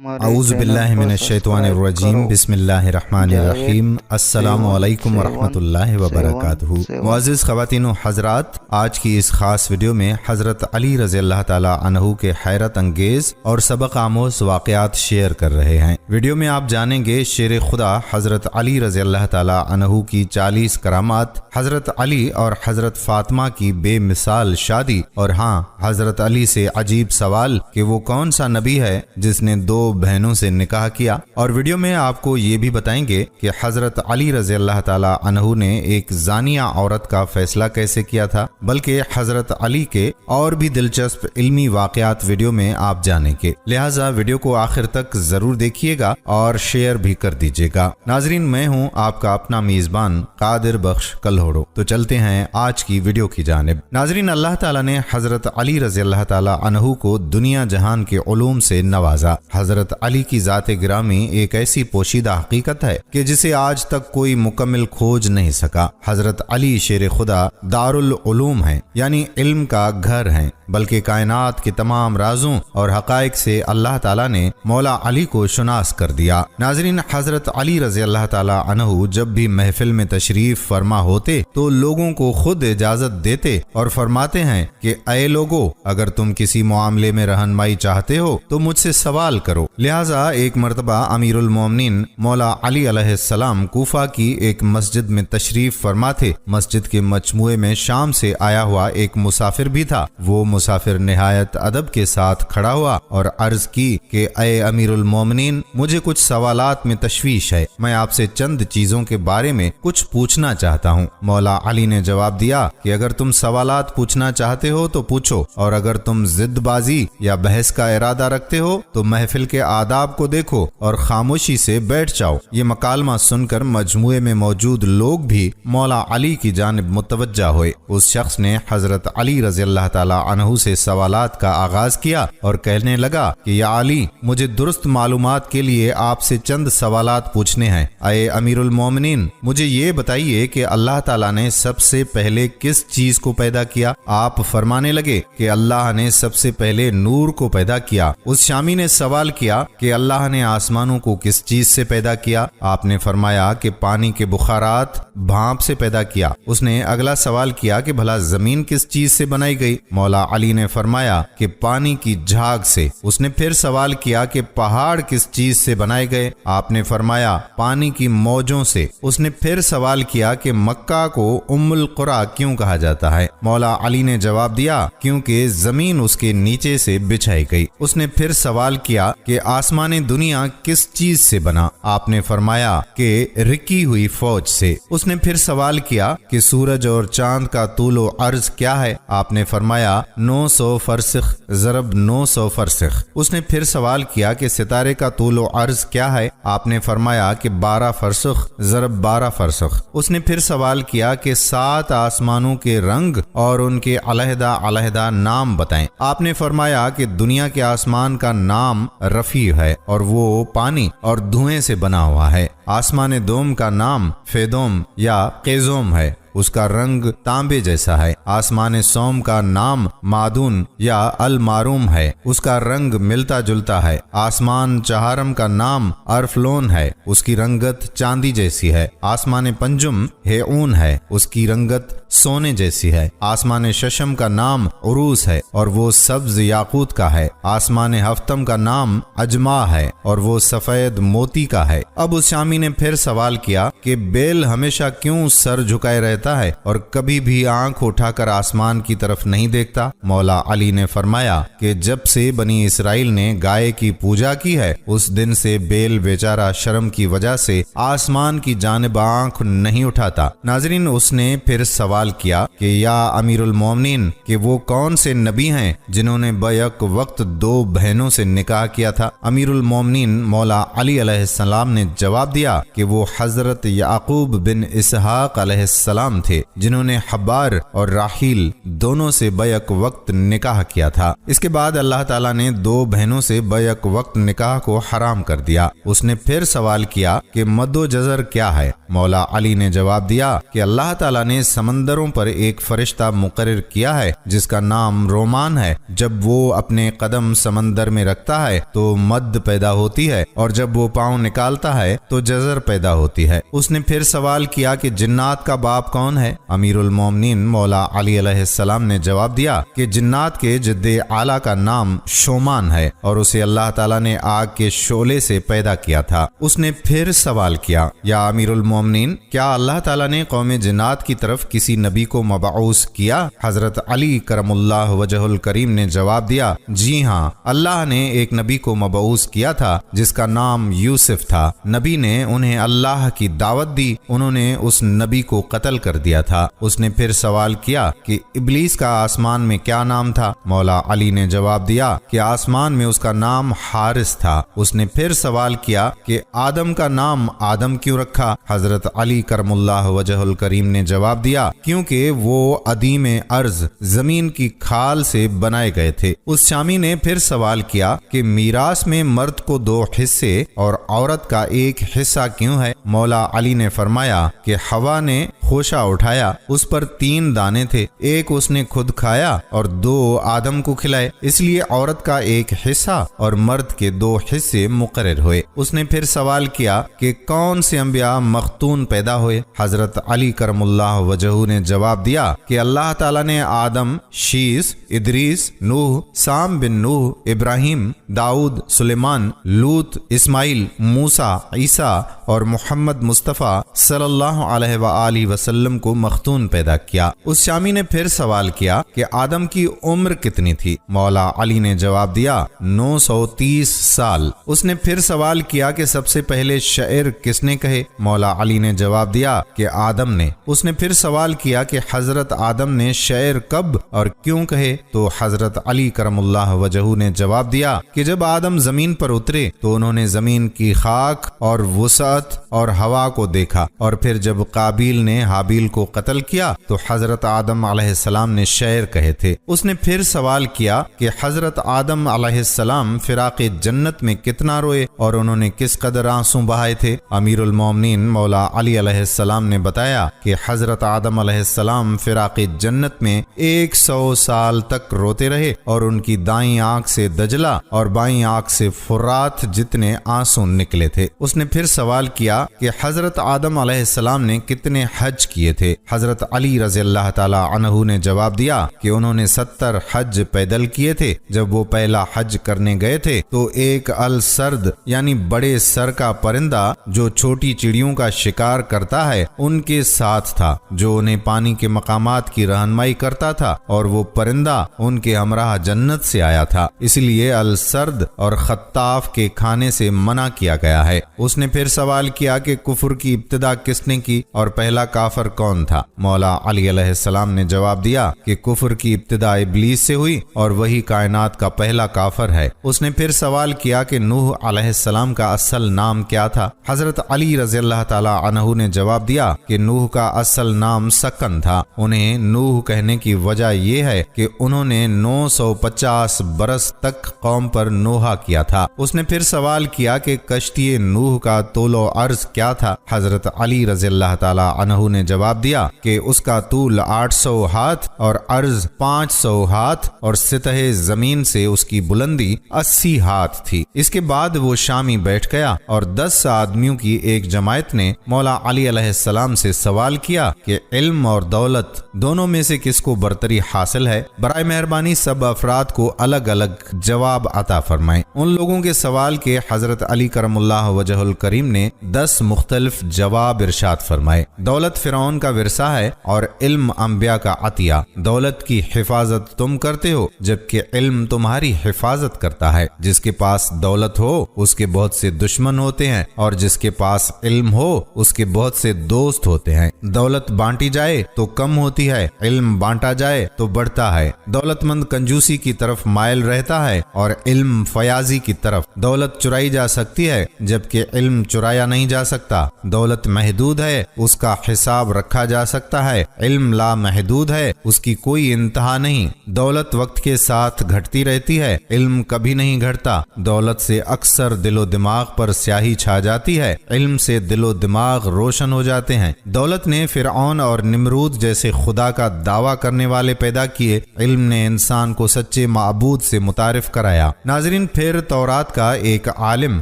اعوذ باللہ من الشیطان الرجیم بسم اللہ الرحمن الرحیم السلام علیکم ورحمۃ اللہ وبرکاتہ۔ معزز خواتین و حضرات، آج کی اس خاص ویڈیو میں حضرت علی رضی اللہ تعالی عنہ کے حیرت انگیز اور سبق آموز واقعات شیئر کر رہے ہیں۔ ویڈیو میں آپ جانیں گے شیر خدا حضرت علی رضی اللہ تعالی عنہ کی 40 کرامات، حضرت علی اور حضرت فاطمہ کی بے مثال شادی، اور ہاں حضرت علی سے عجیب سوال کہ وہ کون سا نبی ہے جس نے 2 بہنوں سے نکاح کیا، اور ویڈیو میں آپ کو یہ بھی بتائیں گے کہ حضرت علی رضی اللہ تعالی عنہ نے ایک زانیہ عورت کا فیصلہ کیسے کیا تھا، بلکہ حضرت علی کے اور بھی دلچسپ علمی واقعات ویڈیو میں آپ جانیں گے، لہٰذا ویڈیو کو آخر تک ضرور دیکھیے گا اور شیئر بھی کر دیجیے گا۔ ناظرین، میں ہوں آپ کا اپنا میزبان قادر بخش کلہوڑو، تو چلتے ہیں آج کی ویڈیو کی جانب۔ ناظرین، اللہ تعالیٰ نے حضرت علی رضی اللہ تعالی عنہ کو دنیا جہان کے علوم سے نوازا۔ حضرت علی کی ذات گرامی ایک ایسی پوشیدہ حقیقت ہے کہ جسے آج تک کوئی مکمل کھوج نہیں سکا۔ حضرت علی شیر خدا دارالعلوم ہیں، یعنی علم کا گھر ہیں، بلکہ کائنات کے تمام رازوں اور حقائق سے اللہ تعالیٰ نے مولا علی کو شناس کر دیا۔ ناظرین، حضرت علی رضی اللہ تعالی عنہ جب بھی محفل میں تشریف فرما ہوتے تو لوگوں کو خود اجازت دیتے اور فرماتے ہیں کہ اے لوگو، اگر تم کسی معاملے میں رہنمائی چاہتے ہو تو مجھ سے سوال کرو۔ لہٰذا ایک مرتبہ امیر المومنین مولا علی علیہ السلام کوفہ کی ایک مسجد میں تشریف فرما تھے۔ مسجد کے مجموعے میں شام سے آیا ہوا ایک مسافر بھی تھا۔ وہ مسافر نہایت ادب کے ساتھ کھڑا ہوا اور عرض کی کہ اے امیر المومنین، مجھے کچھ سوالات میں تشویش ہے، میں آپ سے چند چیزوں کے بارے میں کچھ پوچھنا چاہتا ہوں۔ مولا علی نے جواب دیا کہ اگر تم سوالات پوچھنا چاہتے ہو تو پوچھو، اور اگر تم ضد بازی یا بحث کا ارادہ رکھتے ہو تو محفل کے آداب کو دیکھو اور خاموشی سے بیٹھ جاؤ۔ یہ مکالمہ سن کر مجموعے میں موجود لوگ بھی مولا علی کی جانب متوجہ ہوئے۔ اس شخص نے حضرت علی رضی اللہ تعالی عنہ سے سوالات کا آغاز کیا اور کہنے لگا کہ یا علی، مجھے درست معلومات کے لیے آپ سے چند سوالات پوچھنے ہیں۔ اے امیر المومنین، مجھے یہ بتائیے کہ اللہ تعالیٰ نے سب سے پہلے کس چیز کو پیدا کیا؟ آپ فرمانے لگے کہ اللہ نے سب سے پہلے نور کو پیدا کیا۔ اس شامی نے سوال کیا کہ اللہ نے آسمانوں کو کس چیز سے پیدا کیا؟ آپ نے فرمایا کہ پانی کے بخارات بھاپ سے پیدا کیا۔ اس نے اگلا سوال کیا کہ بھلا زمین کس چیز سے بنائی گئی؟ مولا علی نے فرمایا کہ پانی کی جھاگ سے۔ اس نے پھر سوال کیا کہ پہاڑ کس چیز سے بنائے گئے؟ آپ نے فرمایا پانی کی موجوں سے۔ اس نے پھر سوال کیا کہ مکہ کو ام القریٰ کیوں کہا جاتا ہے؟ مولا علی نے جواب دیا کیونکہ زمین اس کے نیچے سے بچھائی گئی۔ اس نے پھر سوال کیا کہ آسمان دنیا کس چیز سے بنا؟ آپ نے فرمایا کہ رکی ہوئی فوج سے۔ اس نے پھر سوال کیا کہ سورج اور چاند کا طول و عرض کیا ہے؟ آپ نے فرمایا 900 فرسخ ضرب 900 فرسخ۔ اس نے پھر سوال کیا کہ ستارے کا طول و عرض کیا ہے؟ آپ نے فرمایا کہ 12 فرسخ ضرب 12 فرسخ۔ اس نے پھر سوال کیا کہ 7 آسمانوں کے رنگ اور ان کے علیحدہ علیحدہ نام بتائیں۔ آپ نے فرمایا کہ دنیا کے آسمان کا نام رفیع ہے اور وہ پانی اور دھوئیں سے بنا ہوا ہے۔ آسمان دوم کا نام فیدوم یا قیزوم ہے، اس کا رنگ تانبے جیسا ہے۔ آسمان سوم کا نام معدون یا الماروم ہے، اس کا رنگ ملتا جلتا ہے۔ آسمان چہارم کا نام ارفلون ہے، اس کی رنگت چاندی جیسی ہے۔ آسمان پنجم ہیعون ہے، اس کی رنگت سونے جیسی ہے۔ آسمان ششم کا نام عروس ہے اور وہ سبز یاقوت کا ہے۔ آسمان ہفتم کا نام اجما ہے اور وہ سفید موتی کا ہے۔ اب اس شامی نے پھر سوال کیا کہ بیل ہمیشہ کیوں سر جھکائے رہتا ہے اور کبھی بھی آنکھ اٹھا کر آسمان کی طرف نہیں دیکھتا؟ مولا علی نے فرمایا کہ جب سے بنی اسرائیل نے گائے کی پوجا کی ہے اس دن سے بیل بیچارہ شرم کی وجہ سے آسمان کی جانب آنکھ نہیں اٹھاتا۔ ناظرین، اس نے پھر سوال کیا کہ یا امیر المومنین، کہ وہ کون سے نبی ہیں جنہوں نے بیک وقت 2 بہنوں سے نکاح کیا تھا؟ امیر المومنین مولا علی علیہ السلام نے جواب دیا دیا کہ وہ حضرت یعقوب بن اسحاق علیہ السلام تھے جنہوں نے حبار اور راحیل دونوں سے بیک وقت نکاح کیا تھا۔ اس کے بعد اللہ تعالیٰ نے 2 بہنوں سے بیک وقت نکاح کو حرام کر دیا۔ اس نے پھر سوال کیا کہ مد و جزر کیا ہے؟ مولا علی نے جواب دیا کہ اللہ تعالیٰ نے سمندروں پر ایک فرشتہ مقرر کیا ہے جس کا نام رومان ہے۔ جب وہ اپنے قدم سمندر میں رکھتا ہے تو مد پیدا ہوتی ہے، اور جب وہ پاؤں نکالتا ہے تو جزر پیدا ہوتی ہے۔ اس نے پھر سوال کیا کہ جنات کا باپ کون ہے؟ امیر المومنین مولا علی علیہ السلام نے جواب دیا کہ جنات کے جد اعلیٰ کا نام شومان ہے، اور اسے اللہ تعالیٰ نے آگ کے شعلے سے پیدا کیا تھا۔ اس نے پھر سوال کیا، یا امیر المومنین، کیا اللہ تعالیٰ نے قوم جنات کی طرف کسی نبی کو مبعوث کیا؟ حضرت علی کرم اللہ وجہ الکریم نے جواب دیا، جی ہاں، اللہ نے ایک نبی کو مبعوث کیا تھا جس کا نام یوسف تھا۔ نبی نے انہیں اللہ کی دعوت دی، انہوں نے اس نبی کو قتل کر دیا تھا۔ اس نے پھر سوال کیا کہ ابلیس کا آسمان میں کیا نام تھا؟ مولا علی نے جواب دیا کہ آسمان میں اس کا نام حارث تھا۔ اس نے پھر سوال کیا کہ آدم کا نام آدم کیوں رکھا؟ حضرت علی کرم اللہ وجہ الکریم نے جواب دیا، کیونکہ وہ عدیم ارض زمین کی کھال سے بنائے گئے تھے۔ اس شامی نے پھر سوال کیا کہ میراث میں مرد کو 2 حصے اور عورت کا 1 حصہ کیوں ہے؟ مولا علی نے فرمایا کہ حوا نے خوشہ اٹھایا، اس پر 3 دانے تھے، ایک اس نے خود کھایا اور 2 آدم کو کھلائے، اس لیے عورت کا 1 حصہ اور مرد کے 2 حصے مقرر ہوئے۔ اس نے پھر سوال کیا کہ کون سے انبیاء مختون پیدا ہوئے؟ حضرت علی کرم اللہ وجہہ نے جواب دیا کہ اللہ تعالیٰ نے آدم، شیس، ادریس، نوح، سام بن نوح، ابراہیم، داؤد، سلیمان، لوط، اسماعیل، موسیٰ، عیسیٰ اور محمد مصطفیٰ صلی اللہ علیہ وآلہ وسلم کو مختون پیدا کیا۔ اس شامی نے پھر سوال کیا کہ آدم کی عمر کتنی تھی؟ مولا علی نے جواب دیا 930 سال۔ اس نے پھر سوال کیا کہ سب سے پہلے شعر کس نے کہے؟ مولا علی نے جواب دیا کہ آدم نے۔ اس نے پھر سوال کیا کہ حضرت آدم نے شعر کب اور کیوں کہے؟ تو حضرت علی کرم اللہ وجہہ نے جواب دیا کہ جب آدم زمین پر اترے تو انہوں نے زمین کی خاک اور وسعت اور ہوا کو دیکھا، اور پھر جب قابیل نے حابیل کو قتل کیا تو حضرت آدم علیہ السلام نے شعر کہے تھے۔ اس نے پھر سوال کیا کہ حضرت آدم علیہ السلام فراق جنت میں کتنا روئے اور انہوں نے کس قدر آنسو بہائے تھے؟ امیر المومنین مولا علی علیہ السلام نے بتایا کہ حضرت آدم علیہ السلام فراق جنت میں 100 سال تک روتے رہے، اور ان کی دائیں آنکھ سے دجلہ اور بائیں آنکھ سے فرات جتنے آنسو نکلے تھے۔ اس نے پھر سوال کیا کہ حضرت آدم علیہ السلام نے کتنے حج کیے تھے؟ حضرت علی رضی اللہ تعالی عنہ نے جواب دیا کہ انہوں نے 70 حج پیدل کیے تھے۔ جب وہ پہلا حج کرنے گئے تھے تو ایک السرد یعنی بڑے سر کا پرندہ جو چھوٹی چڑیوں کا شکار کرتا ہے ان کے ساتھ تھا، جو انہیں پانی کے مقامات کی رہنمائی کرتا تھا، اور وہ پرندہ ان کے ہمراہ جنت سے آیا تھا، اس لیے السرد اور خطاف کے کھانے سے منع کیا گیا ہے۔ اس نے پھر سوال کیا کہ کفر کی ابتدا کس نے کی اور پہلا کافر کون تھا؟ مولا علی علیہ السلام نے جواب دیا کہ کفر کی ابتدا ابلیس سے ہوئی اور وہی کائنات کا پہلا کافر ہے۔ اس نے پھر سوال کیا کہ نوح علیہ السلام کا اصل نام کیا تھا؟ حضرت علی رضی اللہ تعالی عنہ نے جواب دیا کہ نوح کا اصل نام سکن تھا۔ انہیں نوح کہنے کی وجہ یہ ہے کہ انہوں نے 950 برس تک قوم پر نوحہ کیا تھا۔ اس نے پھر سوال کیا کہ کشتی نوح کا طول و عرض کیا تھا؟ حضرت علی رضی اللہ تعالی عنہ نے جواب دیا کہ اس کا طول 800 ہاتھ اور عرض 500 ہاتھ اور سطح زمین سے اس کی بلندی 80 ہاتھ تھی۔ اس کے بعد وہ شامی بیٹھ گیا اور 10 آدمیوں کی ایک جماعت نے مولا علی علیہ السلام سے سوال کیا کہ علم اور دولت دونوں میں سے کس کو برتری حاصل ہے؟ برائے مہربانی سب افراد کو الگ الگ جواب عطا فرمائیں۔ ان لوگوں کے سوال کے حضرت علی کرم اللہ وجہ الکریم نے 10 مختلف مختلف جواب ارشاد فرمائے۔ دولت فرعون کا ورثہ ہے اور علم انبیاء کا عطیہ۔ دولت کی حفاظت تم کرتے ہو جبکہ علم تمہاری حفاظت کرتا ہے۔ جس کے پاس دولت ہو اس کے بہت سے دشمن ہوتے ہیں اور جس کے پاس علم ہو اس کے بہت سے دوست ہوتے ہیں۔ دولت بانٹی جائے تو کم ہوتی ہے، علم بانٹا جائے تو بڑھتا ہے۔ دولت مند کنجوسی کی طرف مائل رہتا ہے اور علم فیاضی کی طرف۔ دولت چرائی جا سکتی ہے جبکہ علم چرایا نہیں جا سکتا۔ دولت محدود ہے، اس کا حساب رکھا جا سکتا ہے۔ علم لا محدود ہے، اس کی کوئی انتہا نہیں۔ دولت وقت کے ساتھ گھٹتی رہتی ہے، علم کبھی نہیں گھٹتا۔ دولت سے اکثر دل و دماغ پر سیاہی چھا جاتی ہے، علم سے دل و دماغ روشن ہو جاتے ہیں۔ دولت نے فرعون اور نمرود جیسے خدا کا دعویٰ کرنے والے پیدا کیے، علم نے انسان کو سچے معبود سے متعارف کرایا۔ ناظرین، پھر تورات کا ایک عالم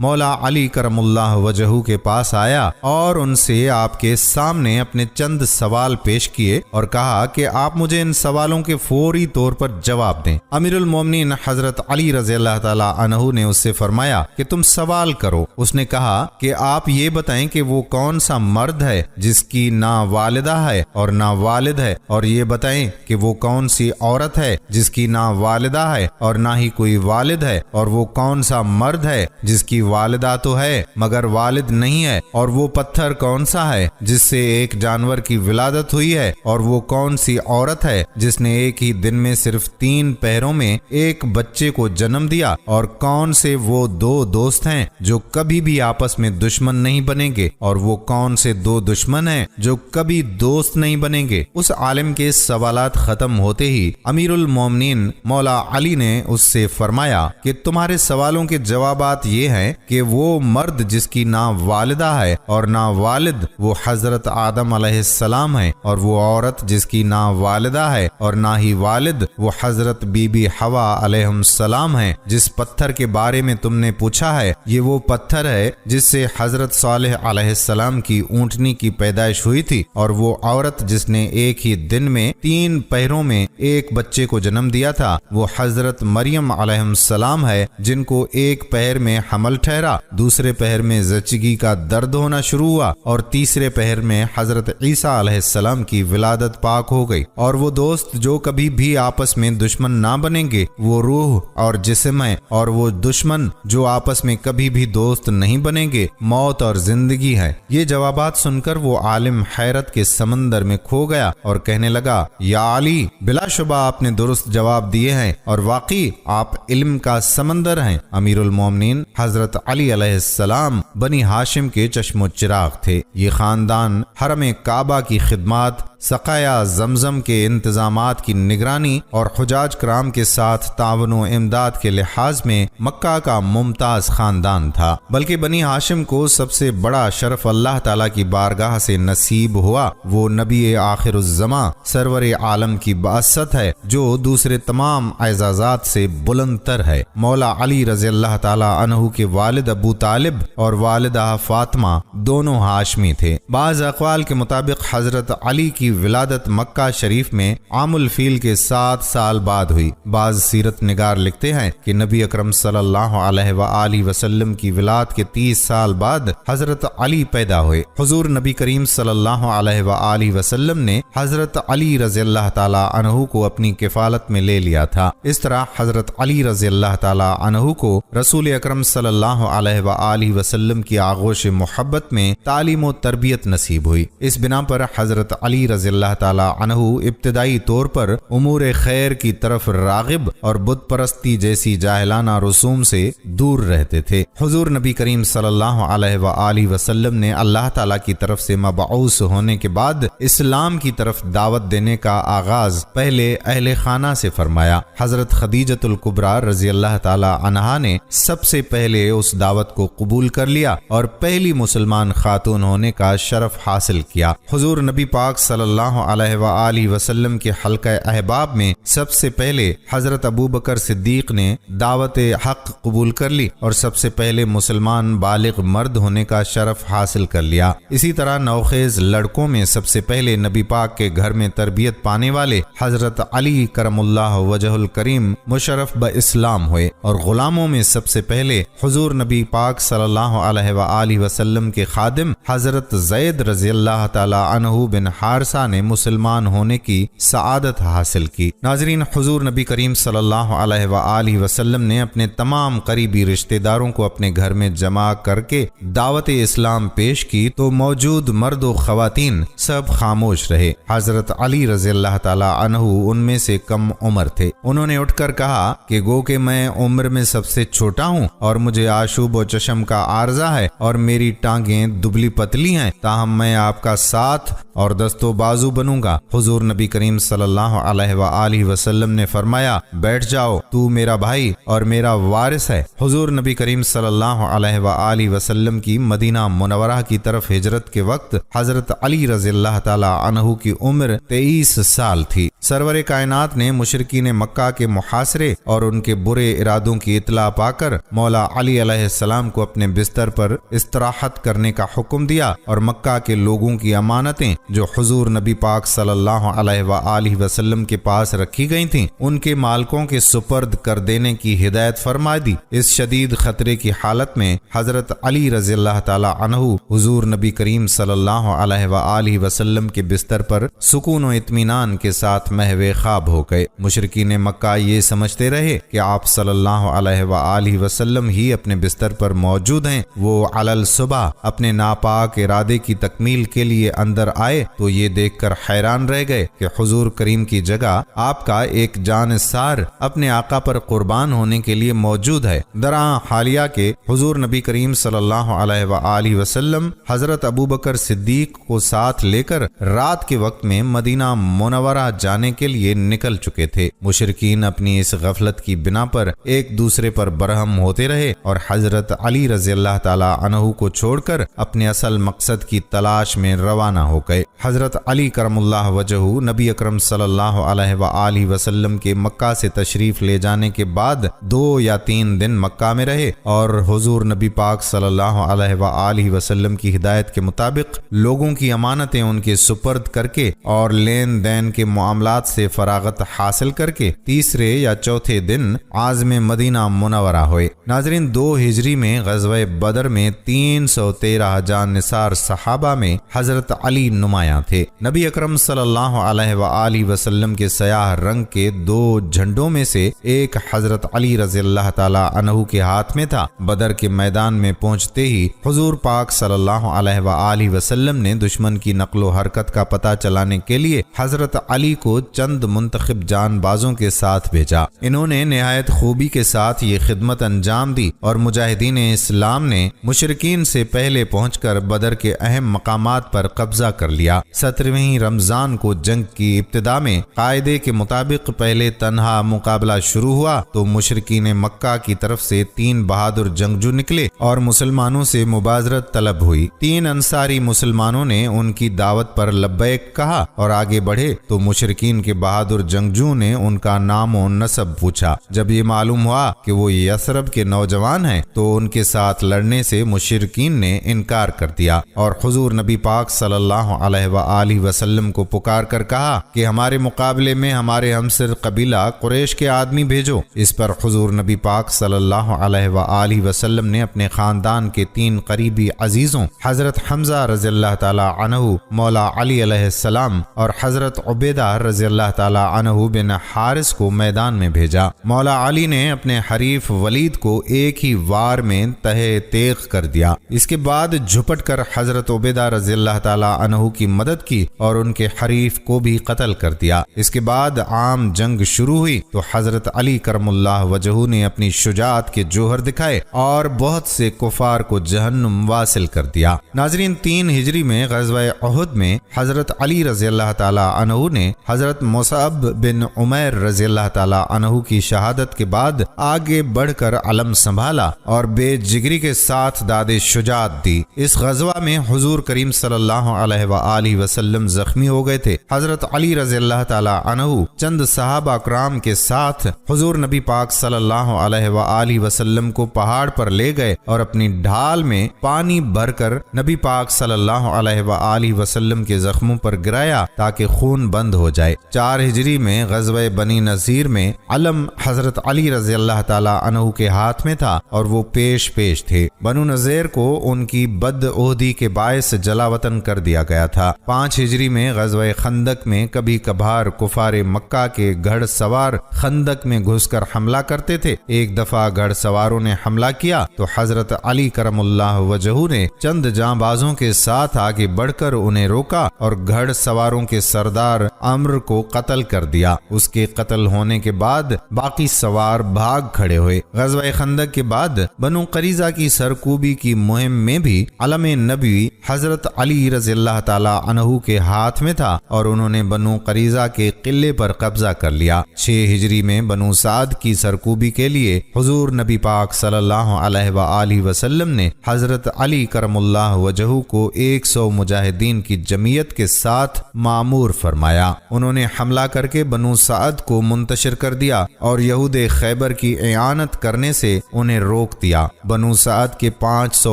مولا علی کرم اللہ وجہہ کے پاس آیا اور ان سے آپ کے سامنے اپنے چند سوال پیش کیے اور کہا کہ آپ مجھے ان سوالوں کے فوری طور پر جواب دیں۔ امیر المومنین حضرت علی رضی اللہ تعالی عنہ نے اس سے فرمایا کہ تم سوال کرو۔ اس نے کہا کہ آپ یہ بتائیں کہ وہ کون سا مرد ہے جس کی نہ والدہ ہے اور نہ والد ہے، اور یہ بتائیں کہ وہ کون سی عورت ہے جس کی نہ والدہ ہے اور نہ ہی کوئی والد ہے، اور وہ کون سا مرد ہے جس کی والدہ تو ہے مگر والد نہیں ہے، اور وہ پتھر کون سا ہے جس سے ایک جانور کی ولادت ہوئی ہے، اور وہ کون سی عورت ہے جس نے ایک ہی دن میں صرف 3 پہروں میں ایک بچے کو جنم دیا، اور کون سے وہ 2 دوست ہیں جو کبھی بھی آپس میں دشمن نہیں بنیں گے، اور وہ کون سے 2 دشمن ہیں جو کبھی دوست نہیں بنیں گے۔ اس عالم کے سوالات ختم ہوتے ہی امیر المومنین مولا علی نے اس سے فرمایا کہ تمہارے سوالوں کے جوابات یہ ہیں کہ وہ مرد جس کی نہ والدہ ہے اور نہ والد وہ حضرت آدم علیہ السلام ہے، اور وہ عورت جس کی نہ والدہ ہے اور نہ ہی والد وہ حضرت بی بی حوا علیہ السلام ہے۔ جس پتھر کے بارے میں تم نے پوچھا ہے یہ وہ پتھر ہے جس سے حضرت صالح علیہ السلام کی اونٹنی کی پیدائش ہوئی تھی، اور وہ عورت جس نے ایک ہی دن میں 3 پہروں میں ایک بچے کو جنم دیا تھا وہ حضرت مریم علیہ السلام ہے، جن کو ایک پہر میں حمل ٹھہرا، دوسرے پہر میں زچگی کا درد ہونا شروع ہوا، اور تیسرے پہر میں حضرت عیسیٰ علیہ السلام کی ولادت پاک ہو گئی۔ اور وہ دوست جو کبھی بھی آپس میں دشمن نہ بنیں گے وہ روح اور جسم ہے، اور وہ دشمن جو آپس میں کبھی بھی دوست نہیں بنیں گے موت اور زندگی ہے۔ یہ جوابات سن کر وہ عالم حیرت کے سمندر میں کھو گیا اور کہنے لگا، یا علی، بلا شبہ آپ نے درست جواب دیے ہیں اور واقعی آپ علم کا سمندر ہیں۔ امیر المومنین حضرت علی علیہ السلام بنی ہاشم کے چشم و چراغ تھے۔ یہ خاندان حرم کعبہ کی خدمات، سقایا زمزم کے انتظامات کی نگرانی اور حجاج کرام کے ساتھ تعاون و امداد کے لحاظ میں مکہ کا ممتاز خاندان تھا، بلکہ بنی ہاشم کو سب سے بڑا شرف اللہ تعالیٰ کی بارگاہ سے نصیب ہوا۔ وہ نبی آخر الزماں سرور عالم کی بعثت ہے جو دوسرے تمام اعزازات سے بلند تر ہے۔ مولا علی رضی اللہ تعالیٰ عنہ کے والد ابو طالب اور والدہ فاطمہ دونوں ہاشمی تھے۔ بعض اقوال کے مطابق حضرت علی کی ولادت مکہ شریف میں عام الفیل کے 7 سال بعد ہوئی۔ بعض سیرت نگار لکھتے ہیں کہ نبی اکرم صلی اللہ علیہ وآلہ وسلم کی ولادت کے 30 سال بعد حضرت علی پیدا ہوئے۔ حضور نبی کریم صلی اللہ علیہ وآلہ وسلم نے حضرت علی رضی اللہ تعالی عنہ کو اپنی کفالت میں لے لیا تھا۔ اس طرح حضرت علی رضی اللہ تعالی عنہ کو رسول اکرم صلی اللہ علیہ وآلہ وسلم کی آغوش محبت میں تعلیم و تربیت نصیب ہوئی۔ اس بنا پر حضرت علی رضی اللہ تعالی عنہ ابتدائی طور پر امور خیر کی طرف راغب اور بت پرستی جیسی جاہلانہ رسوم سے دور رہتے تھے۔ حضور نبی کریم صلی اللہ علیہ وآلہ وسلم نے اللہ تعالی کی طرف سے مبعوث ہونے کے بعد اسلام کی طرف دعوت دینے کا آغاز پہلے اہل خانہ سے فرمایا۔ حضرت خدیجۃ الکبریٰ رضی اللہ تعالی عنہا نے سب سے پہلے اس دعوت کو قبول کر لیا اور پہلی مسلمان خاتون ہونے کا شرف حاصل کیا۔ حضور نبی پاک صلی اللہ علیہ وآلہ وسلم کے حلقہ احباب میں سب سے پہلے حضرت ابو بکر صدیق نے دعوت حق قبول کر لی اور سب سے پہلے مسلمان بالغ مرد ہونے کا شرف حاصل کر لیا۔ اسی طرح نوخیز لڑکوں میں سب سے پہلے نبی پاک کے گھر میں تربیت پانے والے حضرت علی کرم اللہ وجہ الکریم مشرف باسلام ہوئے، اور غلاموں میں سب سے پہلے حضور نبی پاک صلی اللہ علیہ وآلہ وسلم کے خادم حضرت زید رضی اللہ تعالی عنہ بن حارثہ نے مسلمان ہونے کی سعادت حاصل کی۔ ناظرین، حضور نبی کریم صلی اللہ علیہ وآلہ وسلم نے اپنے تمام قریبی رشتہ داروں کو اپنے گھر میں جمع کر کے دعوت اسلام پیش کی تو موجود مرد و خواتین سب خاموش رہے۔ حضرت علی رضی اللہ تعالی عنہ ان میں سے کم عمر تھے۔ انہوں نے اٹھ کر کہا کہ گو کہ میں عمر میں سب سے چھوٹا ہوں اور مجھے آشوب و چشم کا عارضہ ہے اور میری ٹانگیں دبلی پتلی ہیں، تاہم میں آپ کا ساتھ اور دست و بازو بنوں گا۔ حضور نبی کریم صلی اللہ علیہ وآلہ وسلم نے فرمایا، بیٹھ جاؤ، تو میرا بھائی اور میرا وارث ہے۔ حضور نبی کریم صلی اللہ علیہ وآلہ وسلم کی مدینہ منورہ کی طرف ہجرت کے وقت حضرت علی رضی اللہ تعالی عنہ کی عمر 23 سال تھی۔ سرور کائنات نے مشرکین مکہ کے محاصرے اور ان کے برے ارادوں کی اطلاع پا کر مولا علی علیہ السلام کو اپنے بستر پر استراحت کرنے کا حکم دیا، اور مکہ کے لوگوں کی امانتیں جو حضور نبی پاک صلی اللہ علیہ وآلہ وسلم کے پاس رکھی گئی تھیں ان کے مالکوں کے سپرد کر دینے کی ہدایت فرما دی۔ اس شدید خطرے کی حالت میں حضرت علی رضی اللہ تعالی عنہ حضور نبی کریم صلی اللہ علیہ وآلہ وسلم کے بستر پر سکون و اطمینان کے ساتھ محو خواب ہو گئے۔ مشرکین مکہ یہ سمجھتے رہے کہ آپ صلی اللہ علیہ وآلہ وسلم ہی اپنے بستر پر موجود ہیں۔ وہ علل صبح اپنے ناپاک ارادے کی تکمیل کے لیے اندر آئے تو یہ دیکھ کر حیران رہ گئے کہ حضور کریم کی جگہ آپ کا ایک جانثار اپنے آقا پر قربان ہونے کے لیے موجود ہے۔ درآں حالیہ کے حضور نبی کریم صلی اللہ علیہ وآلہ وسلم حضرت ابو بکر صدیق کو ساتھ لے کر رات کے وقت میں مدینہ منورہ جانے کے لیے نکل چکے تھے۔ مشرکین اپنی اس غفلت کی بنا پر ایک دوسرے پر برہم ہوتے رہے اور حضرت علی رضی اللہ تعالی عنہ کو چھوڑ کر اپنے اصل مقصد کی تلاش میں روانہ ہو گئے۔ حضرت علی کرم اللہ وجہ نبی اکرم صلی اللہ علیہ وآلہ وسلم کے مکہ سے تشریف لے جانے کے بعد 2 یا 3 دن مکہ میں رہے اور حضور نبی پاک صلی اللہ علیہ وآلہ وسلم کی ہدایت کے مطابق لوگوں کی امانتیں ان کے سپرد کر کے اور لین دین کے معاملات سے فراغت حاصل کر کے تیسرے یا چوتھے دن عازم مدینہ منورہ ہوئے۔ ناظرین، 2 ہجری میں غزوہ بدر میں 313 جان نثار صحابہ میں حضرت علی نمایاں تھے۔ نبی اکرم صلی اللہ علیہ وآلہ وسلم کے سیاہ رنگ کے 2 جھنڈوں میں سے ایک حضرت علی رضی اللہ تعالی عنہ کے ہاتھ میں تھا۔ بدر کے میدان میں پہنچتے ہی حضور پاک صلی اللہ علیہ وآلہ وسلم نے دشمن کی نقل و حرکت کا پتہ چلانے کے لیے حضرت علی کو چند منتخب جان بازوں کے ساتھ بھیجا۔ انہوں نے نہایت خوبی کے ساتھ یہ خدمت انجام دی اور مجاہدین اسلام نے مشرکین سے پہلے پہنچ کر بدر کے اہم مقامات پر قبضہ کر لیا۔ 17ویں رمضان کو جنگ کی ابتدا میں قاعدے کے مطابق پہلے تنہا مقابلہ شروع ہوا تو مشرکین مکہ کی طرف سے 3 بہادر جنگجو نکلے اور مسلمانوں سے مبازرت طلب ہوئی۔ 3 انصاری مسلمانوں نے ان کی دعوت پر لبیک کہا اور آگے بڑھے تو مشرکین کے بہادر جنگجو نے ان کا نام و نسب پوچھا۔ جب یہ معلوم ہوا کہ وہ یثرب کے نوجوان ہیں تو ان کے ساتھ لڑنے سے مشرکین نے انکار کر دیا اور حضور نبی پاک صلی اللہ علیہ وآلہ وسلم کو پکار کر کہا کہ ہمارے مقابلے میں ہمارے ہمسر قبیلہ قریش کے آدمی بھیجو۔ اس پر حضور نبی پاک صلی اللہ علیہ وآلہ وسلم نے اپنے خاندان کے 3 قریبی عزیزوں حضرت حمزہ رضی اللہ تعالی عنہ، مولا علی علیہ السلام اور حضرت عبیدہ رضی اللہ تعالی عنہ بن حارث کو میدان میں بھیجا۔ مولا علی نے اپنے حریف ولید کو ایک ہی وار میں تہہ تیغ کر دیا۔ اس کے بعد جھپٹ کر حضرت عبیدہ رضی اللہ تعالی عنہ کی مدد کی اور ان کے حریف کو بھی قتل کر دیا۔ اس کے بعد عام جنگ شروع ہوئی تو حضرت علی کرم اللہ وجہ نے اپنی شجاعت کے جوہر دکھائے اور بہت سے کفار کو جہنم واصل کر دیا۔ ناظرین، 3 ہجری میں غزوہ احد میں حضرت علی رضی اللہ تعالی عنہ نے حضرت حضرت مصعب بن عمیر رضی اللہ تعالی عنہ کی شہادت کے بعد آگے بڑھ کر علم سنبھالا اور بے جگری کے ساتھ داد شجاعت دی۔ اس غزوہ میں حضور کریم صلی اللہ علیہ وآلہ وسلم زخمی ہو گئے تھے۔ حضرت علی رضی اللہ تعالی عنہ چند صحابہ کرام کے ساتھ حضور نبی پاک صلی اللہ علیہ وآلہ وسلم کو پہاڑ پر لے گئے اور اپنی ڈھال میں پانی بھر کر نبی پاک صلی اللہ علیہ وآلہ وسلم کے زخموں پر گرایا تاکہ خون بند ہو جائے۔ 4 ہجری میں غزوہ بنی نذیر میں علم حضرت علی رضی اللہ تعالی عنہ کے ہاتھ میں تھا اور وہ پیش تھے۔ بنو نذیر کو ان کی بدعہدی کے باعث جلا وطن کر دیا گیا تھا۔ 5 ہجری میں غزوہ خندق میں کبھی کبھار کفار مکہ کے گھڑ سوار خندق میں گھس کر حملہ کرتے تھے۔ ایک دفعہ گھڑ سواروں نے حملہ کیا تو حضرت علی کرم اللہ وجہہ نے چند جاں بازوں کے ساتھ آگے بڑھ کر انہیں روکا اور گھڑ سواروں کے سردار عمرو کو قتل کر دیا۔ اس کے قتل ہونے کے بعد باقی سوار بھاگ کھڑے ہوئے۔ غزوہ خندق کے بعد بنو قریظہ کی سرکوبی کی مہم میں بھی علم نبوی حضرت علی رضی اللہ تعالی عنہ کے ہاتھ میں تھا اور انہوں نے بنو قریظہ کے قلعے پر قبضہ کر لیا۔ 6 ہجری میں بنو سعد کی سرکوبی کے لیے حضور نبی پاک صلی اللہ علیہ وآلہ وسلم نے حضرت علی کرم اللہ وجہہ کو 100 مجاہدین کی جمعیت کے ساتھ مامور فرمایا۔ انہوں نے حملہ کر کے بنو سعد کو منتشر کر دیا اور یہود خیبر کی اعانت کرنے سے انہیں روک دیا۔ بنو سعد کے 500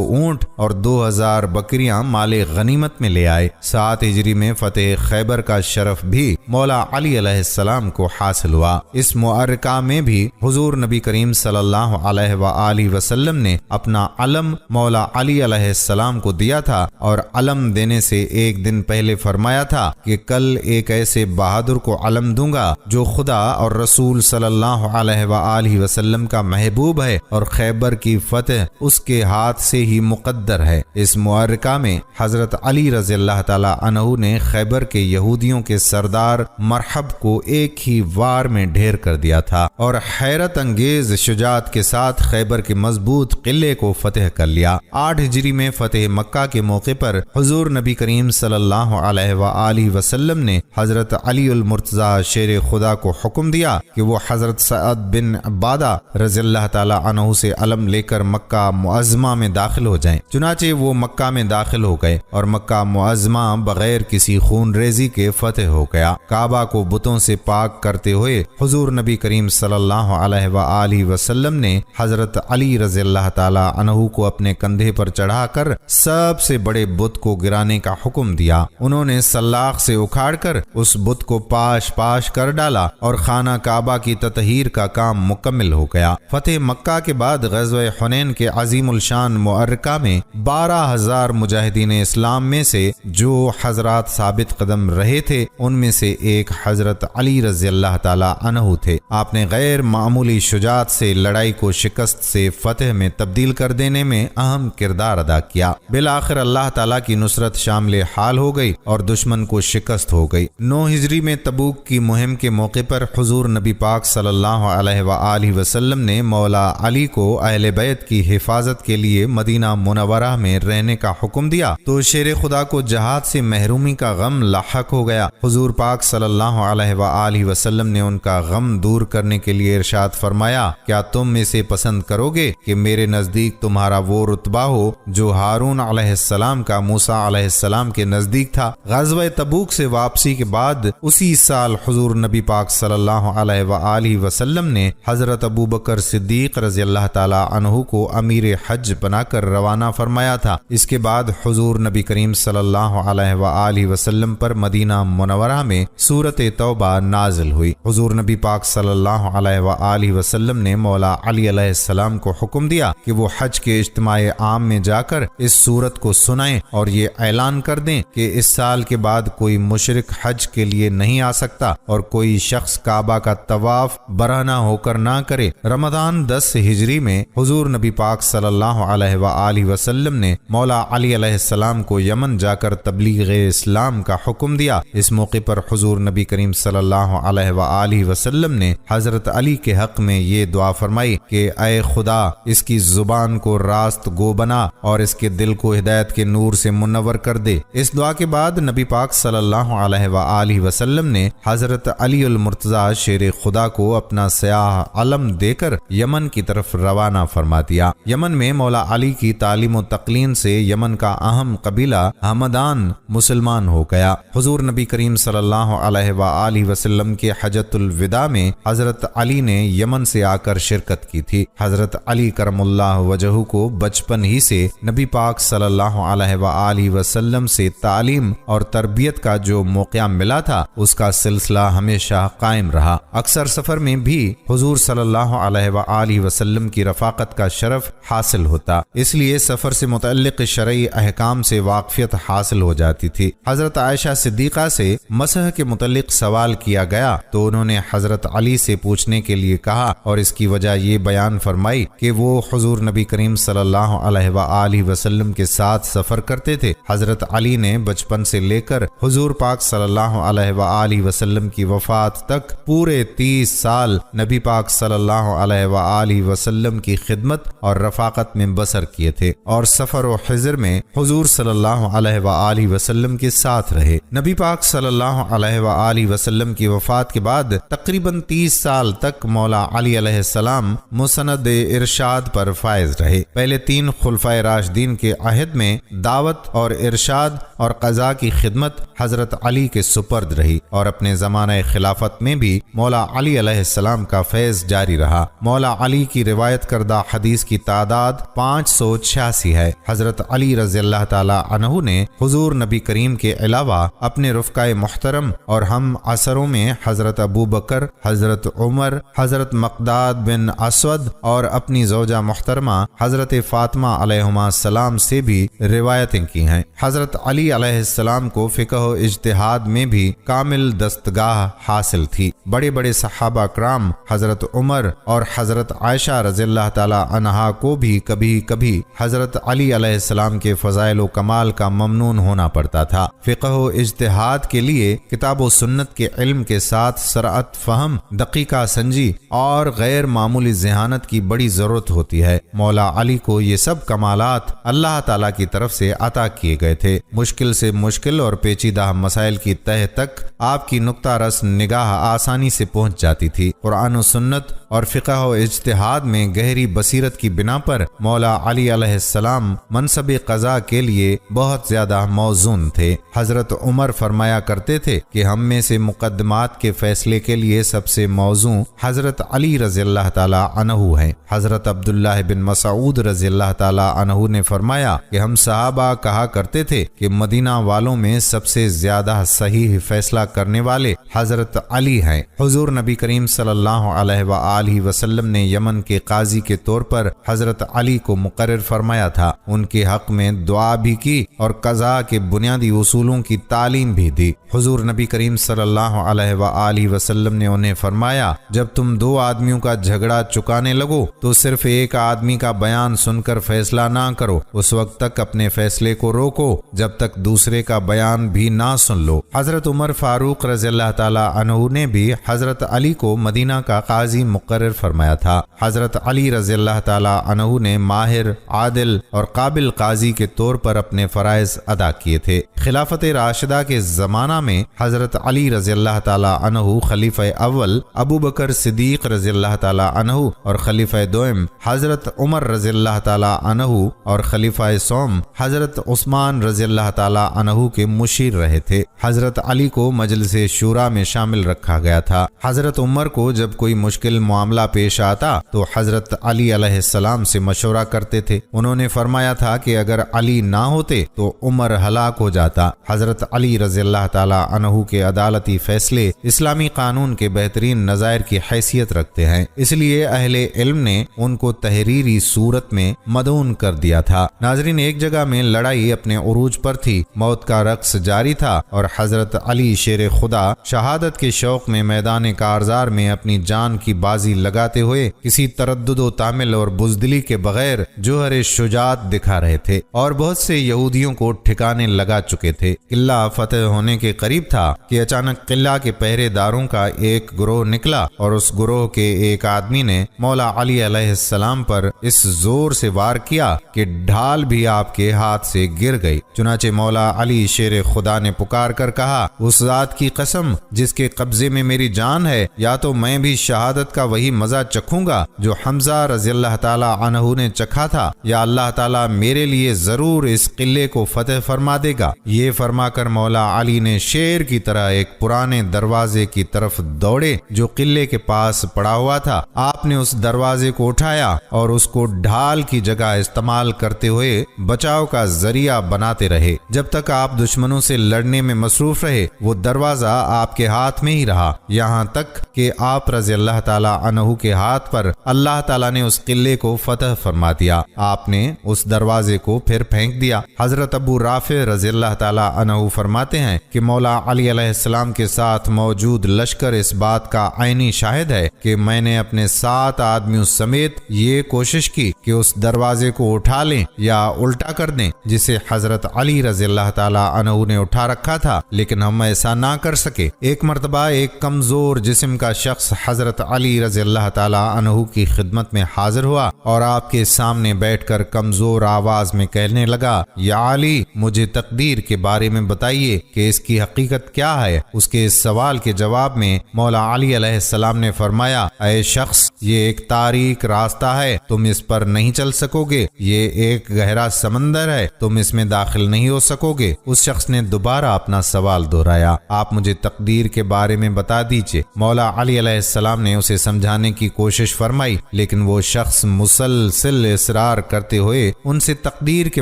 اونٹ اور 2000 بکریاں مال غنیمت میں لے آئے۔ 7 ہجری میں فتح خیبر کا شرف بھی مولا علی علیہ السلام کو حاصل ہوا۔ اس معرکہ میں بھی حضور نبی کریم صلی اللہ علیہ وآلہ وسلم نے اپنا علم مولا علی علیہ السلام کو دیا تھا اور علم دینے سے ایک دن پہلے فرمایا تھا کہ کل ایک ایسے بہادر کو علم دوں گا جو خدا اور رسول صلی اللہ علیہ وآلہ وسلم کا محبوب ہے اور خیبر کی فتح اس کے ہاتھ سے ہی مقدر ہے۔ اس معرکہ میں حضرت علی رضی اللہ تعالی عنہ نے خیبر کے یہودیوں کے سردار مرحب کو ایک ہی وار میں ڈھیر کر دیا تھا اور حیرت انگیز شجاعت کے ساتھ خیبر کے مضبوط قلعے کو فتح کر لیا۔ 8 ہجری میں فتح مکہ کے موقع پر حضور نبی کریم صلی اللہ علیہ وآلہ وسلم نے حضرت علی المرتضی شیر خدا کو حکم دیا کہ وہ حضرت سعد بن عبادہ رضی اللہ تعالی عنہ سے علم لے کر مکہ معظمہ میں داخل ہو جائیں۔ چنانچہ وہ مکہ میں داخل ہو گئے اور مکہ معظمہ بغیر کسی خون ریزی کے فتح ہو گیا۔ کعبہ کو بتوں سے پاک کرتے ہوئے حضور نبی کریم صلی اللہ علیہ وآلہ وسلم نے حضرت علی رضی اللہ تعالی عنہ کو اپنے کندھے پر چڑھا کر سب سے بڑے بت کو گرانے کا حکم دیا۔ انہوں نے سلاخ سے اکھاڑ کر اس بت کو پاش پاش کر ڈالا اور خانہ کعبہ کی تطہیر کا کام مکمل ہو گیا۔ فتح مکہ کے بعد غزوہ حنین کے عظیم الشان معرکہ میں 12,000 مجاہدین اسلام میں سے جو حضرات ثابت قدم رہے تھے ان میں سے ایک حضرت علی رضی اللہ تعالی عنہ تھے۔ آپ نے غیر معمولی شجاعت سے لڑائی کو شکست سے فتح میں تبدیل کر دینے میں اہم کردار ادا کیا۔ بالآخر اللہ تعالی کی نصرت شامل حال ہو گئی اور دشمن کو شکست ہو گئی۔ 9 ہجری میں تبوک کی مہم کے موقع پر حضور نبی پاک صلی اللہ علیہ وآلہ وسلم نے مولا علی کو اہل بیت کی حفاظت کے لیے مدینہ منورہ میں رہنے کا حکم دیا تو شیر خدا کو جہاد سے محرومی کا غم لاحق ہو گیا۔ حضور پاک صلی اللہ علیہ وآلہ وسلم نے ان کا غم دور کرنے کے لیے ارشاد فرمایا، کیا تم اسے پسند کرو گے کہ میرے نزدیک تمہارا وہ رتبہ ہو جو ہارون علیہ السلام کا موسیٰ علیہ السلام کے نزدیک تھا۔ غزوہ تبوک سے واپسی کے بعد اسی سال حضور نبی پاک صلی اللہ علیہ وآلہ وسلم نے حضرت ابو بکر صدیق رضی اللہ تعالی عنہ کو امیر حج بنا کر روانہ فرمایا تھا۔ اس کے بعد حضور نبی کریم صلی اللہ علیہ وآلہ وسلم پر مدینہ منورہ میں سورۃ توبہ نازل ہوئی۔ حضور نبی پاک صلی اللہ علیہ وآلہ وسلم نے مولا علی علیہ السلام کو حکم دیا کہ وہ حج کے اجتماع عام میں جا کر اس سورت کو سنائیں اور یہ اعلان کر دیں کہ اس سال کے بعد کوئی مشرک حج کے لیے نہیں آ سکتا اور کوئی شخص کعبہ کا طواف برہنہ ہو کر نہ کرے۔ رمضان 10 ہجری میں حضور نبی پاک صلی اللہ علیہ وآلہ وسلم نے مولا علی علیہ علیہ السلام کو یمن جا کر تبلیغ اسلام کا حکم دیا۔ اس موقع پر حضور نبی کریم صلی اللہ علیہ وآلہ وسلم نے حضرت علی کے حق میں یہ دعا فرمائی کہ اے خدا اس کی زبان کو راست گو بنا اور اس کے دل کو ہدایت کے نور سے منور کر دے۔ اس دعا کے بعد نبی پاک صلی اللہ علیہ وآلہ وسلم نے حضرت علی المرتضی شیر خدا کو اپنا سیاہ علم دے کر یمن کی طرف روانہ فرما دیا۔ یمن میں مولا علی کی تعلیم و تقلین سے یمن کا اہم قبیلہ ہمدان مسلمان ہو گیا۔ حضور نبی کریم صلی اللہ علیہ وآلہ وسلم کے حجۃ الوداع میں حضرت علی نے یمن سے آ کر شرکت کی تھی۔ حضرت علی کرم اللہ وجہہ کو بچپن ہی سے نبی پاک صلی اللہ علیہ وآلہ وسلم سے تعلیم اور تربیت کا جو موقع ملا تھا اس کا سلسلہ ہمیشہ قائم رہا۔ اکثر سفر میں بھی حضور صلی اللہ علیہ وآلہ وسلم کی رفاقت کا شرف حاصل ہوتا، اس لیے سفر سے متعلق شرعی احکام سے واقفیت حاصل ہو جاتی تھی۔ حضرت عائشہ صدیقہ سے مسح کے متعلق سوال کیا گیا تو انہوں نے حضرت علی سے پوچھنے کے لیے کہا اور اس کی وجہ یہ بیان فرمائی کہ وہ حضور نبی کریم صلی اللہ علیہ وآلہ وسلم کے ساتھ سفر کرتے تھے۔ حضرت علی نے بچپن سے لے کر حضور پاک صلی اللہ علیہ وآلہ وسلم کی وفات تک پورے 30 سال نبی پاک صلی اللہ علیہ وآلہ وسلم کی خدمت اور رفاقت میں بسر کیے تھے اور سفر و حضر میں حضور صلی اللہ علیہ وآلہ وسلم کے ساتھ رہے۔ نبی پاک صلی اللہ علیہ وآلہ وسلم کی وفات کے بعد تقریباً 30 سال تک مولا علی علیہ السلام مسند ارشاد پر فائز رہے۔ پہلے 3 خلفائے راشدین کے عہد میں دعوت اور ارشاد اور قضاء کی خدمت حضرت علی کے سپرد رہی اور اپنے زمانہ خلافت میں بھی مولا علی علیہ السلام کا فیض جاری رہا۔ مولا علی کی روایت کردہ حدیث کی تعداد 586 ہے۔ حضرت علی رضی اللہ تعالی عنہ نے حضور نبی کریم کے علاوہ اپنے رفقائے محترم اور ہم عصروں میں حضرت ابو بکر، حضرت عمر، حضرت مقداد بن اسود اور اپنی زوجہ محترمہ حضرت فاطمہ علیہما السلام سے بھی روایتیں کی ہیں۔ حضرت علی علیہ السلام کو فقہ و اجتہاد میں بھی کامل دستگاہ حاصل تھی۔ بڑے بڑے صحابہ کرام حضرت عمر اور حضرت عائشہ رضی اللہ تعالی عنہا کو بھی کبھی کبھی حضرت علی علیہ السلام کے فضائل و کمال کا ممنون ہونا پڑتا تھا۔ فقہ و اجتہاد کے لیے کتاب و سنت کے علم کے ساتھ سرعت فہم، دقیقہ سنجی اور غیر معمولی ذہانت کی بڑی ضرورت ہوتی ہے۔ مولا علی کو یہ سب کمالات اللہ تعالیٰ کی طرف سے عطا کیے گئے تھے۔ مشکل سے مشکل اور پیچیدہ مسائل کی تہ تک آپ کی نقطہ رس نگاہ آسانی سے پہنچ جاتی تھی۔ قرآن و سنت اور فقہ و اجتہاد میں گہری بصیرت کی بنا پر مولا علی علیہ السلام منصب قضاء کے لیے بہت زیادہ موزون تھے۔ حضرت عمر فرمایا کرتے تھے کہ ہم میں سے مقدمات کے فیصلے کے لیے سب سے موزوں حضرت علی رضی اللہ تعالی عنہ ہیں۔ حضرت عبداللہ بن مسعود رضی اللہ تعالی عنہ نے فرمایا کہ ہم صحابہ کہا کرتے تھے کہ مدینہ والوں میں سب سے زیادہ صحیح فیصلہ کرنے والے حضرت علی ہیں۔ حضور نبی کریم صلی اللہ علیہ وآلہ وسلم نے یمن کے قاضی کے طور پر حضرت علی کو مقرر فرمایا تھا، ان کے حق میں دعا بھی کی اور قضاء کے بنیادی اصولوں کی تعلیم بھی دی۔ حضور نبی کریم صلی اللہ علیہ وآلہ وسلم نے انہیں فرمایا، جب تم 2 آدمیوں کا جھگڑا چکانے لگو تو صرف ایک آدمی کا بیان سن کر فیصلہ نہ کرو، اس وقت تک اپنے فیصلے کو روکو جب تک دوسرے کا بیان بھی نہ سن لو۔ حضرت عمر فاروق رضی اللہ تعالی عنہ نے بھی حضرت علی کو مدینہ کا قاضی مقرر فرمایا تھا۔ حضرت علی رضی اللہ تعالی عنہ نے ماہر، عادل اور قابل قاضی کے طور پر اپنے فرائض ادا کیے تھے۔ خلافت راشدہ کے زمانہ میں حضرت علی رضی اللہ تعالی عنہ خلیفہ اول ابو بکر صدیق رضی اللہ تعالی عنہ اور خلیفہ دوم حضرت عمر رضی اللہ تعالی عنہ اور خلیفہ سوم حضرت عثمان رضی اللہ تعالی عنہ کے مشیر رہے تھے۔ حضرت علی کو مجلس شورا میں شامل رکھا گیا تھا۔ حضرت عمر کو جب کوئی مشکل معاملہ پیش آتا تو حضرت علی علیہ السلام سے مشورہ کرتے تھے۔ انہوں نے فرمایا تھا کہ اگر علی نہ ہوتے تو عمر ہلاک ہو جاتا۔ حضرت علی رضی اللہ تعالی عنہ کے عدالتی فیصلے اسلامی قانون کے بہترین نظائر کی حیثیت رکھتے ہیں، اس لیے اہل علم نے ان کو تحریری صورت میں مدعون کر دیا تھا۔ ناظرین، ایک جگہ میں لڑائی اپنے عروج پر تھی، موت کا رقص جاری تھا اور حضرت علی شیر خدا شہادت کے شوق میں میدان کارزار میں اپنی جان کی بازی بازی لگاتے ہوئے کسی تردد و تامل اور بزدلی کے بغیر جوہر شجاعت دکھا رہے تھے اور بہت سے یہودیوں کو ٹھکانے لگا چکے تھے۔ قلعہ فتح ہونے کے قریب تھا کہ اچانک قلعہ کے پہرے داروں کا ایک گروہ نکلا اور اس گروہ کے ایک آدمی نے مولا علی علیہ السلام پر اس زور سے وار کیا کہ ڈھال بھی آپ کے ہاتھ سے گر گئی۔ چنانچہ مولا علی شیر خدا نے پکار کر کہا، اس ذات کی قسم جس کے قبضے میں میری جان ہے، یا تو میں بھی شہادت کا وہی مزہ چکھوں گا جو حمزہ رضی اللہ تعالی عنہ نے چکھا تھا، یا اللہ تعالیٰ میرے لیے ضرور اس قلعے کو فتح فرما دے گا۔ یہ فرما کر مولا علی نے شیر کی طرح ایک پرانے دروازے کی طرف دوڑے جو قلعے کے پاس پڑا ہوا تھا۔ آپ نے اس دروازے کو اٹھایا اور اس کو ڈھال کی جگہ استعمال کرتے ہوئے بچاؤ کا ذریعہ بناتے رہے۔ جب تک آپ دشمنوں سے لڑنے میں مصروف رہے وہ دروازہ آپ کے ہاتھ میں ہی رہا، یہاں تک کہ آپ رضی اللہ تعالیٰ عنہ کے ہاتھ پر اللہ تعالیٰ نے اس قلعے کو فتح فرما دیا۔ آپ نے اس دروازے کو پھر پھینک دیا۔ حضرت ابو رافع رضی اللہ تعالیٰ عنہ فرماتے ہیں کہ مولا علی علیہ السلام کے ساتھ موجود لشکر اس بات کا عینی شاہد ہے کہ میں نے اپنے 7 آدمیوں سمیت یہ کوشش کی کہ اس دروازے کو اٹھا لیں یا الٹا کر دیں جسے حضرت علی رضی اللہ تعالیٰ عنہ نے اٹھا رکھا تھا، لیکن ہم ایسا نہ کر سکے۔ ایک مرتبہ ایک کمزور جسم کا شخص حضرت علی رضی اللہ تعالیٰ عنہ کی خدمت میں حاضر ہوا اور آپ کے سامنے بیٹھ کر کمزور آواز میں کہنے لگا، یا علی، مجھے تقدیر کے بارے میں بتائیے کہ اس کی حقیقت کیا ہے۔ اس کے اس سوال کے جواب میں مولا علی علیہ السلام نے فرمایا، اے شخص، یہ ایک تاریک راستہ ہے، تم اس پر نہیں چل سکو گے۔ یہ ایک گہرا سمندر ہے، تم اس میں داخل نہیں ہو سکو گے۔ اس شخص نے دوبارہ اپنا سوال دہرایا، آپ مجھے تقدیر کے بارے میں بتا دیجئے۔ مولا علی علیہ السلام نے اسے سمجھانے کی کوشش فرمائی، لیکن وہ شخص مسلسل اصرار کرتے ہوئے ان سے تقدیر کے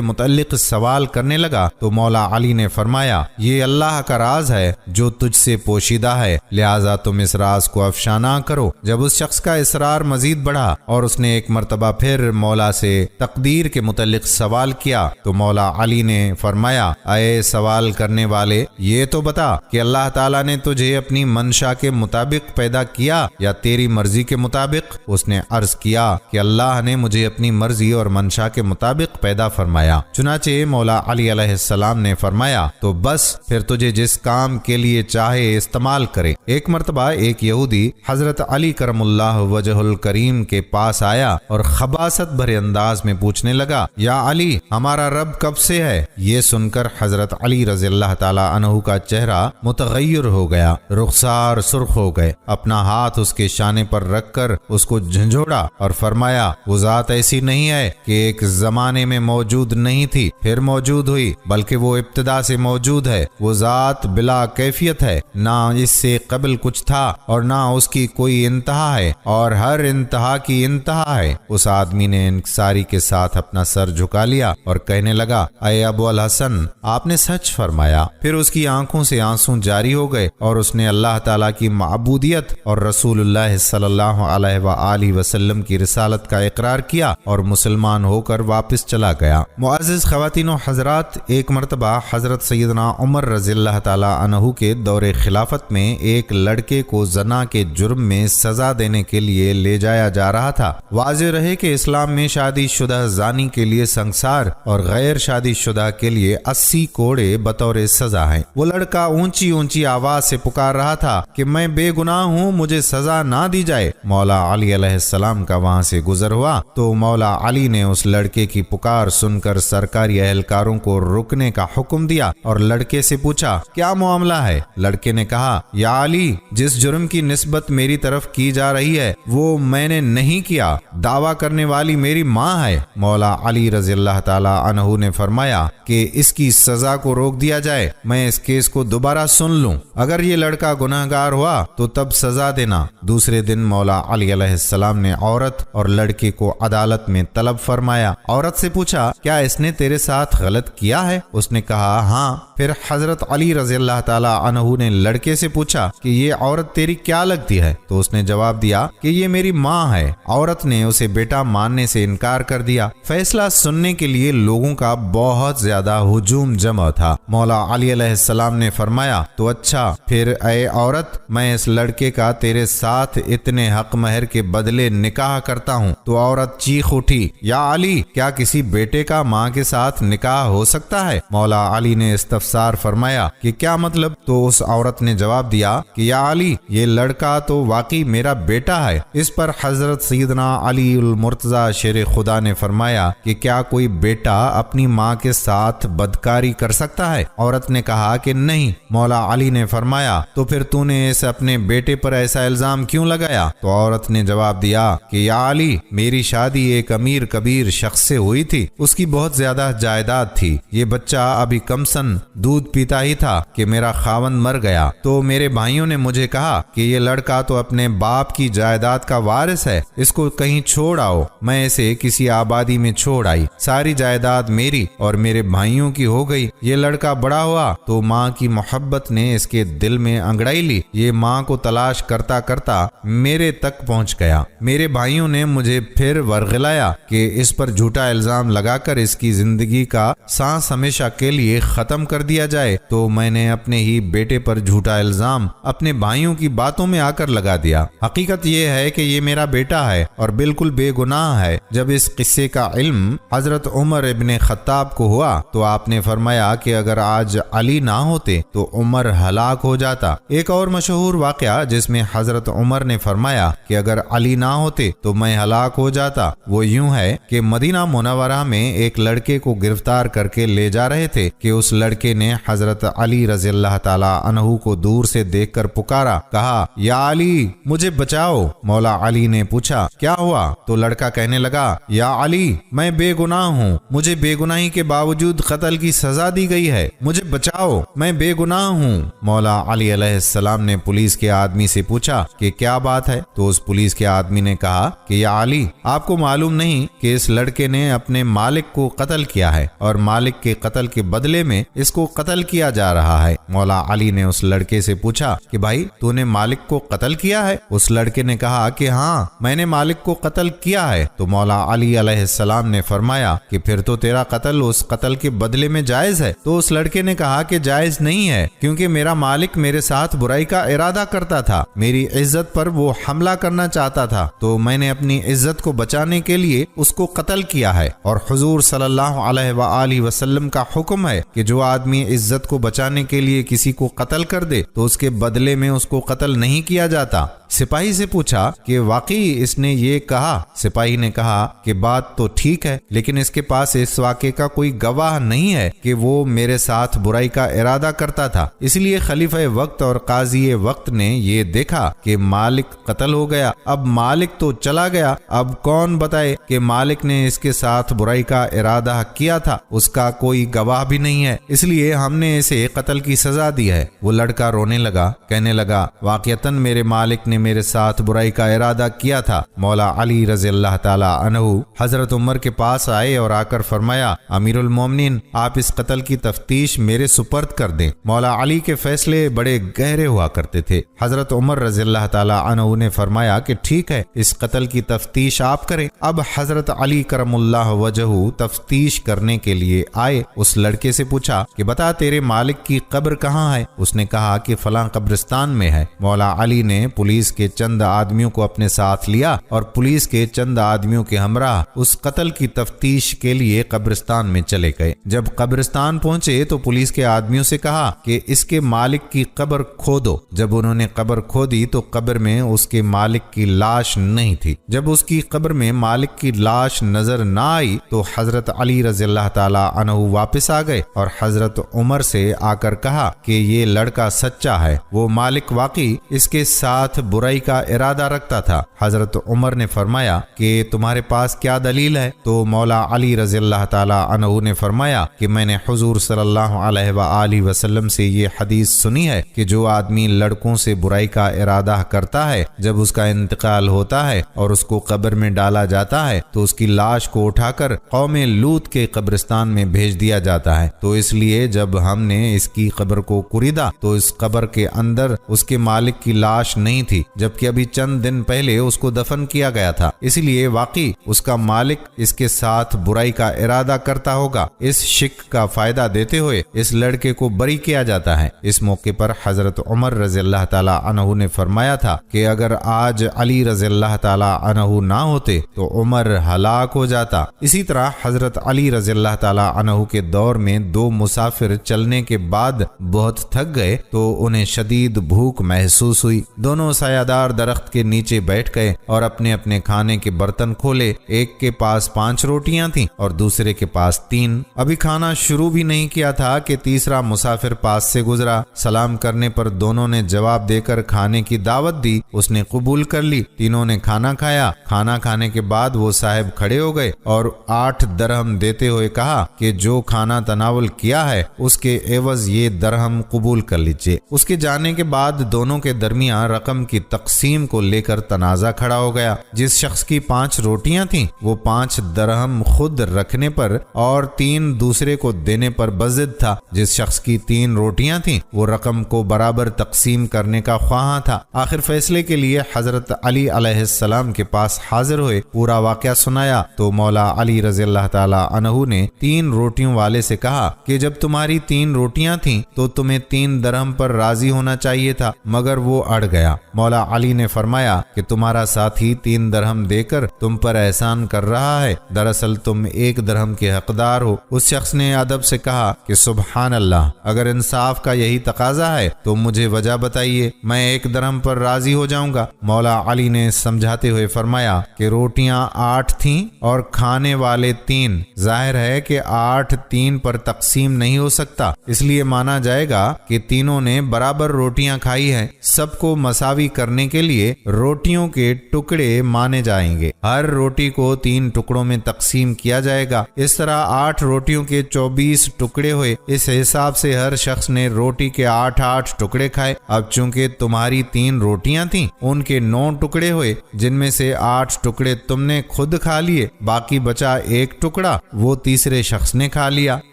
متعلق سوال کرنے لگا تو مولا علی نے فرمایا، یہ اللہ کا راز ہے جو تجھ سے پوشیدہ ہے، لہٰذا تم اس راز کو افشا نہ کرو۔ جب اس شخص کا اصرار مزید بڑھا اور اس نے ایک مرتبہ پھر مولا سے تقدیر کے متعلق سوال کیا تو مولا علی نے فرمایا، اے سوال کرنے والے، یہ تو بتا کہ اللہ تعالیٰ نے تجھے اپنی منشا کے مطابق پیدا کیا یا تیری مرضی کے مطابق؟ اس نے عرض کیا کہ اللہ نے مجھے اپنی مرضی اور منشا کے مطابق پیدا فرمایا۔ چنانچہ مولا علی علیہ السلام نے فرمایا، تو بس پھر تجھے جس کام کے لیے چاہے استعمال کرے۔ ایک مرتبہ ایک یہودی حضرت علی کرم اللہ وجہ الکریم کے پاس آیا اور خباثت بھرے انداز میں پوچھنے لگا، یا علی، ہمارا رب کب سے ہے؟ یہ سن کر حضرت علی رضی اللہ تعالی عنہ کا چہرہ متغیر ہو گیا، رخسار سرخ ہو گئے، اپنا ہاتھ اس کے شانے پر رکھ کر اس کو جھنجھوڑا اور فرمایا، وہ ذات ایسی نہیں ہے کہ ایک زمانے میں موجود نہیں تھی پھر موجود ہوئی، بلکہ وہ ابتدا سے موجود ہے۔ وہ ذات بلا کیفیت ہے، نہ اس سے قبل کچھ تھا اور نہ اس کی کوئی انتہا ہے، اور ہر انتہا کی انتہا ہے۔ اس آدمی نے انکساری کے ساتھ اپنا سر جھکا لیا اور کہنے لگا، اے ابو الحسن، آپ نے سچ فرمایا۔ پھر اس کی آنکھوں سے آنسو جاری ہو گئے اور اس نے اللہ تعالیٰ کی معبودیت اور رسول اللہ صلی اللہ علیہ وآلہ وسلم کی رسالت کا اقرار کیا اور مسلمان ہو کر واپس چلا گیا۔ معزز خواتین و حضرات، ایک مرتبہ حضرت سیدنا عمر رضی اللہ تعالیٰ عنہ کے دور خلافت میں ایک لڑکے کو زنا کے جرم میں سزا دینے کے لیے لے جایا جا رہا تھا۔ واضح رہے کہ اسلام میں شادی شدہ زانی کے لیے سنگسار اور غیر شادی شدہ کے لیے 80 کوڑے بطور سزا ہیں۔ وہ لڑکا اونچی اونچی آواز سے پکار رہا تھا کہ میں بے گناہ ہوں، مجھے سزا نہ دی جائے۔ مولا علی علیہ السلام کا وہاں سے گزر ہوا تو مولا علی نے اس لڑکے کی پکار سن کر سرکاری اہلکاروں کو رکنے کا حکم دیا اور لڑکے سے پوچھا، کیا معاملہ ہے؟ لڑکے نے کہا، یا علی، جس جرم کی نسبت میری طرف کی جا رہی ہے وہ میں نے نہیں کیا، دعویٰ کرنے والی میری ماں ہے۔ مولا علی رضی اللہ تعالی عنہ نے فرمایا کہ اس کی سزا کو روک دیا جائے، میں اس کیس کو دوبارہ سن لوں، اگر یہ لڑکا گناہگار ہوا تو تب سزا دینا۔ دوسرے دن مولا علی علیہ السلام نے عورت اور لڑکے کو عدالت میں طلب فرمایا۔ عورت سے پوچھا، کیا اس نے تیرے ساتھ غلط کیا ہے؟ اس نے کہا، ہاں۔ پھر حضرت علی رضی اللہ تعالی عنہ نے لڑکے سے پوچھا کہ یہ عورت تیری کیا لگتی ہے؟ تو اس نے جواب دیا کہ یہ میری ماں ہے۔ عورت نے اسے بیٹا ماننے سے انکار کر دیا۔ فیصلہ سننے کے لیے لوگوں کا بہت زیادہ ہجوم جمع تھا۔ مولا علی علیہ السلام نے فرمایا، تو اچھا، پھر اے عورت، میں اس لڑکے کا تیرے ساتھ اتنے حق مہر کے بدلے نکاح کرتا ہوں۔ تو عورت چیخ اٹھی، یا علی، کیا کسی بیٹے کا ماں کے ساتھ نکاح ہو سکتا ہے؟ مولا علی نے استفسار فرمایا کہ کیا مطلب؟ تو اس عورت نے جواب دیا کہ یا علی، یہ لڑکا تو واقعی میرا بیٹا ہے۔ اس پر حضرت سیدنا علی المرتضی شیر خدا نے فرمایا کہ کیا کوئی بیٹا اپنی ماں کے ساتھ بدکاری کر سکتا ہے؟ عورت نے کہا کہ نہیں۔ مولا علی نے فرمایا تو پھر تو نے اس اپنے بیٹے پر ایسا الزام کیوں لگایا؟ تو عورت نے جواب دیا کہ یا علی، میری شادی ایک امیر کبیر شخص سے ہوئی تھی، اس کی بہت زیادہ جائیداد تھی، یہ بچہ ابھی کم سن دودھ پیتا ہی تھا کہ میرا خاوند مر گیا، تو میرے بھائیوں نے مجھے کہا کہ یہ لڑکا تو اپنے باپ کی جائیداد کا وارث ہے، اس کو کہیں چھوڑ آؤ۔ میں اسے کسی آبادی میں چھوڑ آئی، ساری جائیداد میری اور میرے بھائیوں کی ہو گئی۔ یہ لڑکا بڑا ہوا تو ماں کی محبت نے اس کے دل میں انگڑائی لی، یہ ماں کو تلاش کرتا کرتا میرے تک پہنچ گیا۔ میرے بھائیوں نے مجھے پھر ورغلایا کہ اس پر جھوٹا الزام لگا کر اس کی زندگی کا سانس ہمیشہ کے لیے ختم کر دیا جائے، تو میں نے اپنے ہی بیٹے پر جھوٹا الزام اپنے بھائیوں کی باتوں میں آ کر لگا دیا۔ حقیقت یہ ہے کہ یہ میرا بیٹا ہے اور بالکل بے گناہ ہے۔ جب اس قصے کا علم حضرت عمر ابن خطاب کو ہوا تو آپ نے فرمایا کہ اگر آج علی نہ ہوتے تو عمر ہلاک ہو جاتا۔ ایک اور مشہور واقعہ جس میں حضرت عمر نے فرمایا کہ اگر علی نہ ہوتے تو میں ہلاک ہو جاتا، وہ یوں ہے کہ مدینہ منورہ میں ایک لڑکے کو گرفتار کر کے لے جا رہے تھے کہ اس لڑکے نے حضرت علی رضی اللہ تعالی عنہ کو دور سے دیکھ کر پکارا، کہا یا علی، مجھے بچاؤ۔ مولا علی نے پوچھا کیا ہوا؟ تو لڑکا کہنے لگا، یا علی، میں بے گناہ ہوں، مجھے بے گناہی کے باوجود قتل کی سزا دی گئی ہے، مجھے بچاؤ، میں بے گناہ ہوں۔ مولا علی علیہ السلام نے پولیس کے آدمی سے پوچھا کہ کیا بات ہے؟ تو اس پولیس کے آدمی نے کہا کہ یا علی، آپ کو معلوم نہیں کہ اس لڑکے نے اپنے مالک کو قتل کیا ہے اور مالک کے قتل کے بدلے میں اس کو قتل کیا جا رہا ہے۔ مولا علی نے اس لڑکے سے پوچھا کہ بھائی، تو نے مالک کو قتل کیا ہے؟ اس لڑکے نے کہا کہ ہاں، میں نے مالک کو قتل کیا ہے۔ تو مولا علی علیہ السلام نے فرمایا کہ پھر تو تیرا قتل اس قتل کے بدلے میں جائز ہے۔ تو اس لڑکے نے کہا کہ جائز نہیں ہے، کیونکہ میرا مالک میرے ساتھ برائی کا ارادہ کرتا تھا، میری عزت پر وہ حملہ کرنا چاہتا تھا، تو میں نے اپنی عزت کو بچانے کے لیے اس کو قتل کیا ہے۔ اور حضور صلی اللہ علیہ وآلہ وسلم کا حکم ہے کہ جو آدمی عزت کو بچانے کے لیے کسی کو قتل کر دے تو اس کے بدلے میں اس کو قتل نہیں کیا جاتا۔ سپاہی سے پوچھا کہ واقعی اس نے یہ کہا؟ سپاہی نے کہا کہ بات تو ٹھیک ہے، لیکن اس کے پاس اس واقعے کا کوئی گواہ نہیں ہے کہ وہ میرے ساتھ برائی کا ارادہ کرتا تھا، اس لیے خلیفہ وقت اور قاضی وقت نے یہ دیکھا کہ مالک قتل ہو گیا، اب مالک تو چلا گیا، اب کون بتائے کہ مالک نے اس کے ساتھ برائی کا ارادہ کیا تھا؟ اس کا کوئی گواہ بھی نہیں ہے، اس لیے ہم نے اسے قتل کی سزا دی ہے۔ وہ لڑکا رونے لگا، کہنے لگا، واقعتاً میرے مالک نے میرے ساتھ برائی کا ارادہ کیا تھا۔ مولا علی رضی اللہ تعالی عنہ حضرت عمر کے پاس آئے اور آ کر فرمایا، امیر المومنین، آپ اس قتل کی تفتیش میرے سپرد کر دیں۔ مولا علی کے فیصلے بڑے گہرے ہوا کرتے تھے۔ حضرت عمر رضی اللہ تعالی عنہ نے فرمایا کہ ٹھیک ہے، اس قتل کی تفتیش آپ کریں۔ اب حضرت علی کرم اللہ وجہہ تفتیش کرنے کے لیے آئے۔ اس لڑکے سے پوچھا کہ بتا، تیرے مالک کی قبر کہاں ہے؟ اس نے کہا کہ فلاں قبرستان میں ہے۔ مولا علی نے پولیس کے چند آدمیوں کو اپنے ساتھ لیا اور پولیس کے چند آدمیوں کے ہمراہ اس قتل کی تفتیش کے لیے قبرستان میں چلے گئے۔ جب قبرستان پہنچے تو پولیس کے آدمیوں سے کہا کہ اس کے مالک کی قبر کھودو۔ جب انہوں نے قبر کھودی تو قبر میں اس کے مالک کی لاش نہیں تھی۔ جب اس کی قبر میں مالک کی لاش نظر نہ آئی تو حضرت علی رضی اللہ تعالی عنہ واپس آ گئے اور حضرت عمر سے آ کر کہا کہ یہ لڑکا سچا ہے، وہ مالک واقعی اس کے ساتھ برائی کا ارادہ رکھتا تھا۔ حضرت عمر نے فرمایا کہ تمہارے پاس کیا دلیل ہے؟ تو مولا علی رضی اللہ تعالی عنہ نے فرمایا کہ میں نے حضور صلی اللہ علیہ وآلہ وسلم سے یہ حدیث سنی ہے کہ جو آدمی لڑکوں سے برائی کا ارادہ کرتا ہے، جب اس کا انتقال ہوتا ہے اور اس کو قبر میں ڈالا جاتا ہے تو اس کی لاش کو اٹھا کر قوم لوط کے قبرستان میں بھیج دیا جاتا ہے۔ تو اس لیے جب ہم نے اس کی قبر کو کوریدا تو اس قبر کے اندر اس کے مالک کی لاش نہیں تھی، جبکہ ابھی چند دن پہلے اس کو دفن کیا گیا تھا، اس لیے واقعی اس کا مالک اس کے ساتھ برائی کا ارادہ کرتا ہوگا۔ اس شک کا فائدہ دیتے ہوئے اس لڑکے کو بری کیا جاتا ہے۔ اس موقع پر حضرت عمر رضی اللہ تعالی عنہ نے فرمایا تھا کہ اگر آج علی رضی اللہ تعالی عنہ نہ ہوتے تو عمر ہلاک ہو جاتا۔ اسی طرح حضرت علی رضی اللہ تعالی عنہ کے دور میں دو مسافر چلنے کے بعد بہت تھک گئے تو انہیں شدید بھوک محسوس ہوئی۔ دونوں سایہ دار درخت کے نیچے بیٹھ گئے اور اپنے اپنے کھانے کے برتن کھولے۔ ایک کے پاس 5 روٹیاں تھیں اور دوسرے کے پاس 3۔ ابھی کھانا شروع بھی نہیں کیا تھا کہ تیسرا مسافر پاس سے گزرا۔ سلام کرنے پر دونوں نے جواب دے کر کھانے کی دعوت دی، اس نے قبول کر لی۔ تینوں نے کھانا کھایا۔ کھانا کھانے کے بعد وہ صاحب کھڑے ہو گئے اور 8 درہم دیتے ہوئے کہا کہ جو کھانا تناول کیا ہے اس کے عوض یہ درہم قبول کر لیجئے۔ اس کے جانے کے بعد دونوں کے درمیان رقم کی تقسیم کو لے کر تنازع کھڑا ہو گیا۔ جس شخص کی 5 روٹیاں تھیں وہ 5 درہم خود رکھنے پر اور 3 دوسرے کو دینے پر بضد تھا۔ جس شخص کی 3 روٹیاں تھیں وہ رقم کو برابر تقسیم کرنے کا خواہاں تھا۔ آخر فیصلے کے لیے حضرت علی علیہ السلام کے پاس حاضر ہوئے، پورا واقعہ سنایا تو مولا علی رضی اللہ تعالی عنہ نے 3 روٹیوں والے سے کہا کہ جب تمہاری 3 روٹیاں تھیں تو تمہیں 3 درہم پر راضی ہونا چاہیے تھا، مگر وہ اڑ گیا۔ مولا علی نے فرمایا کہ تمہارا ساتھی 3 درہم دے کر تم پر احسان کر رہا ہے، دراصل تم 1 درہم کے حقدار ہو۔ اس شخص نے ادب سے کہا کہ سبحان اللہ، اگر انصاف کا یہی تقاضا ہے تو مجھے وجہ بتائیے، میں 1 درہم پر راضی ہو جاؤں گا۔ مولا علی نے سمجھاتے ہوئے فرمایا کہ روٹیاں 8 تھیں اور کھانے والے 3، ظاہر ہے کہ 8 3 پر تقسیم نہیں ہو سکتا، اس لیے مانا جائے گا کہ تینوں نے برابر روٹیاں کھائی ہیں۔ سب کو مساوی کرنے کے لیے روٹیوں کے ٹکڑے مانے جائیں گے، ہر روٹی کو 3 ٹکڑوں میں تقسیم کیا جائے گا۔ اس طرح 8 روٹیوں کے 24 ٹکڑے ہوئے۔ اس حساب سے ہر شخص نے روٹی کے 8 ٹکڑے کھائے۔ اب چونکہ تمہاری 3 روٹیاں تھیں ان کے 9 ٹکڑے ہوئے، جن میں سے 8 ٹکڑے تم نے خود کھا لیے، باقی بچا 1 ٹکڑا وہ تیسرے شخص نے کھا لیا۔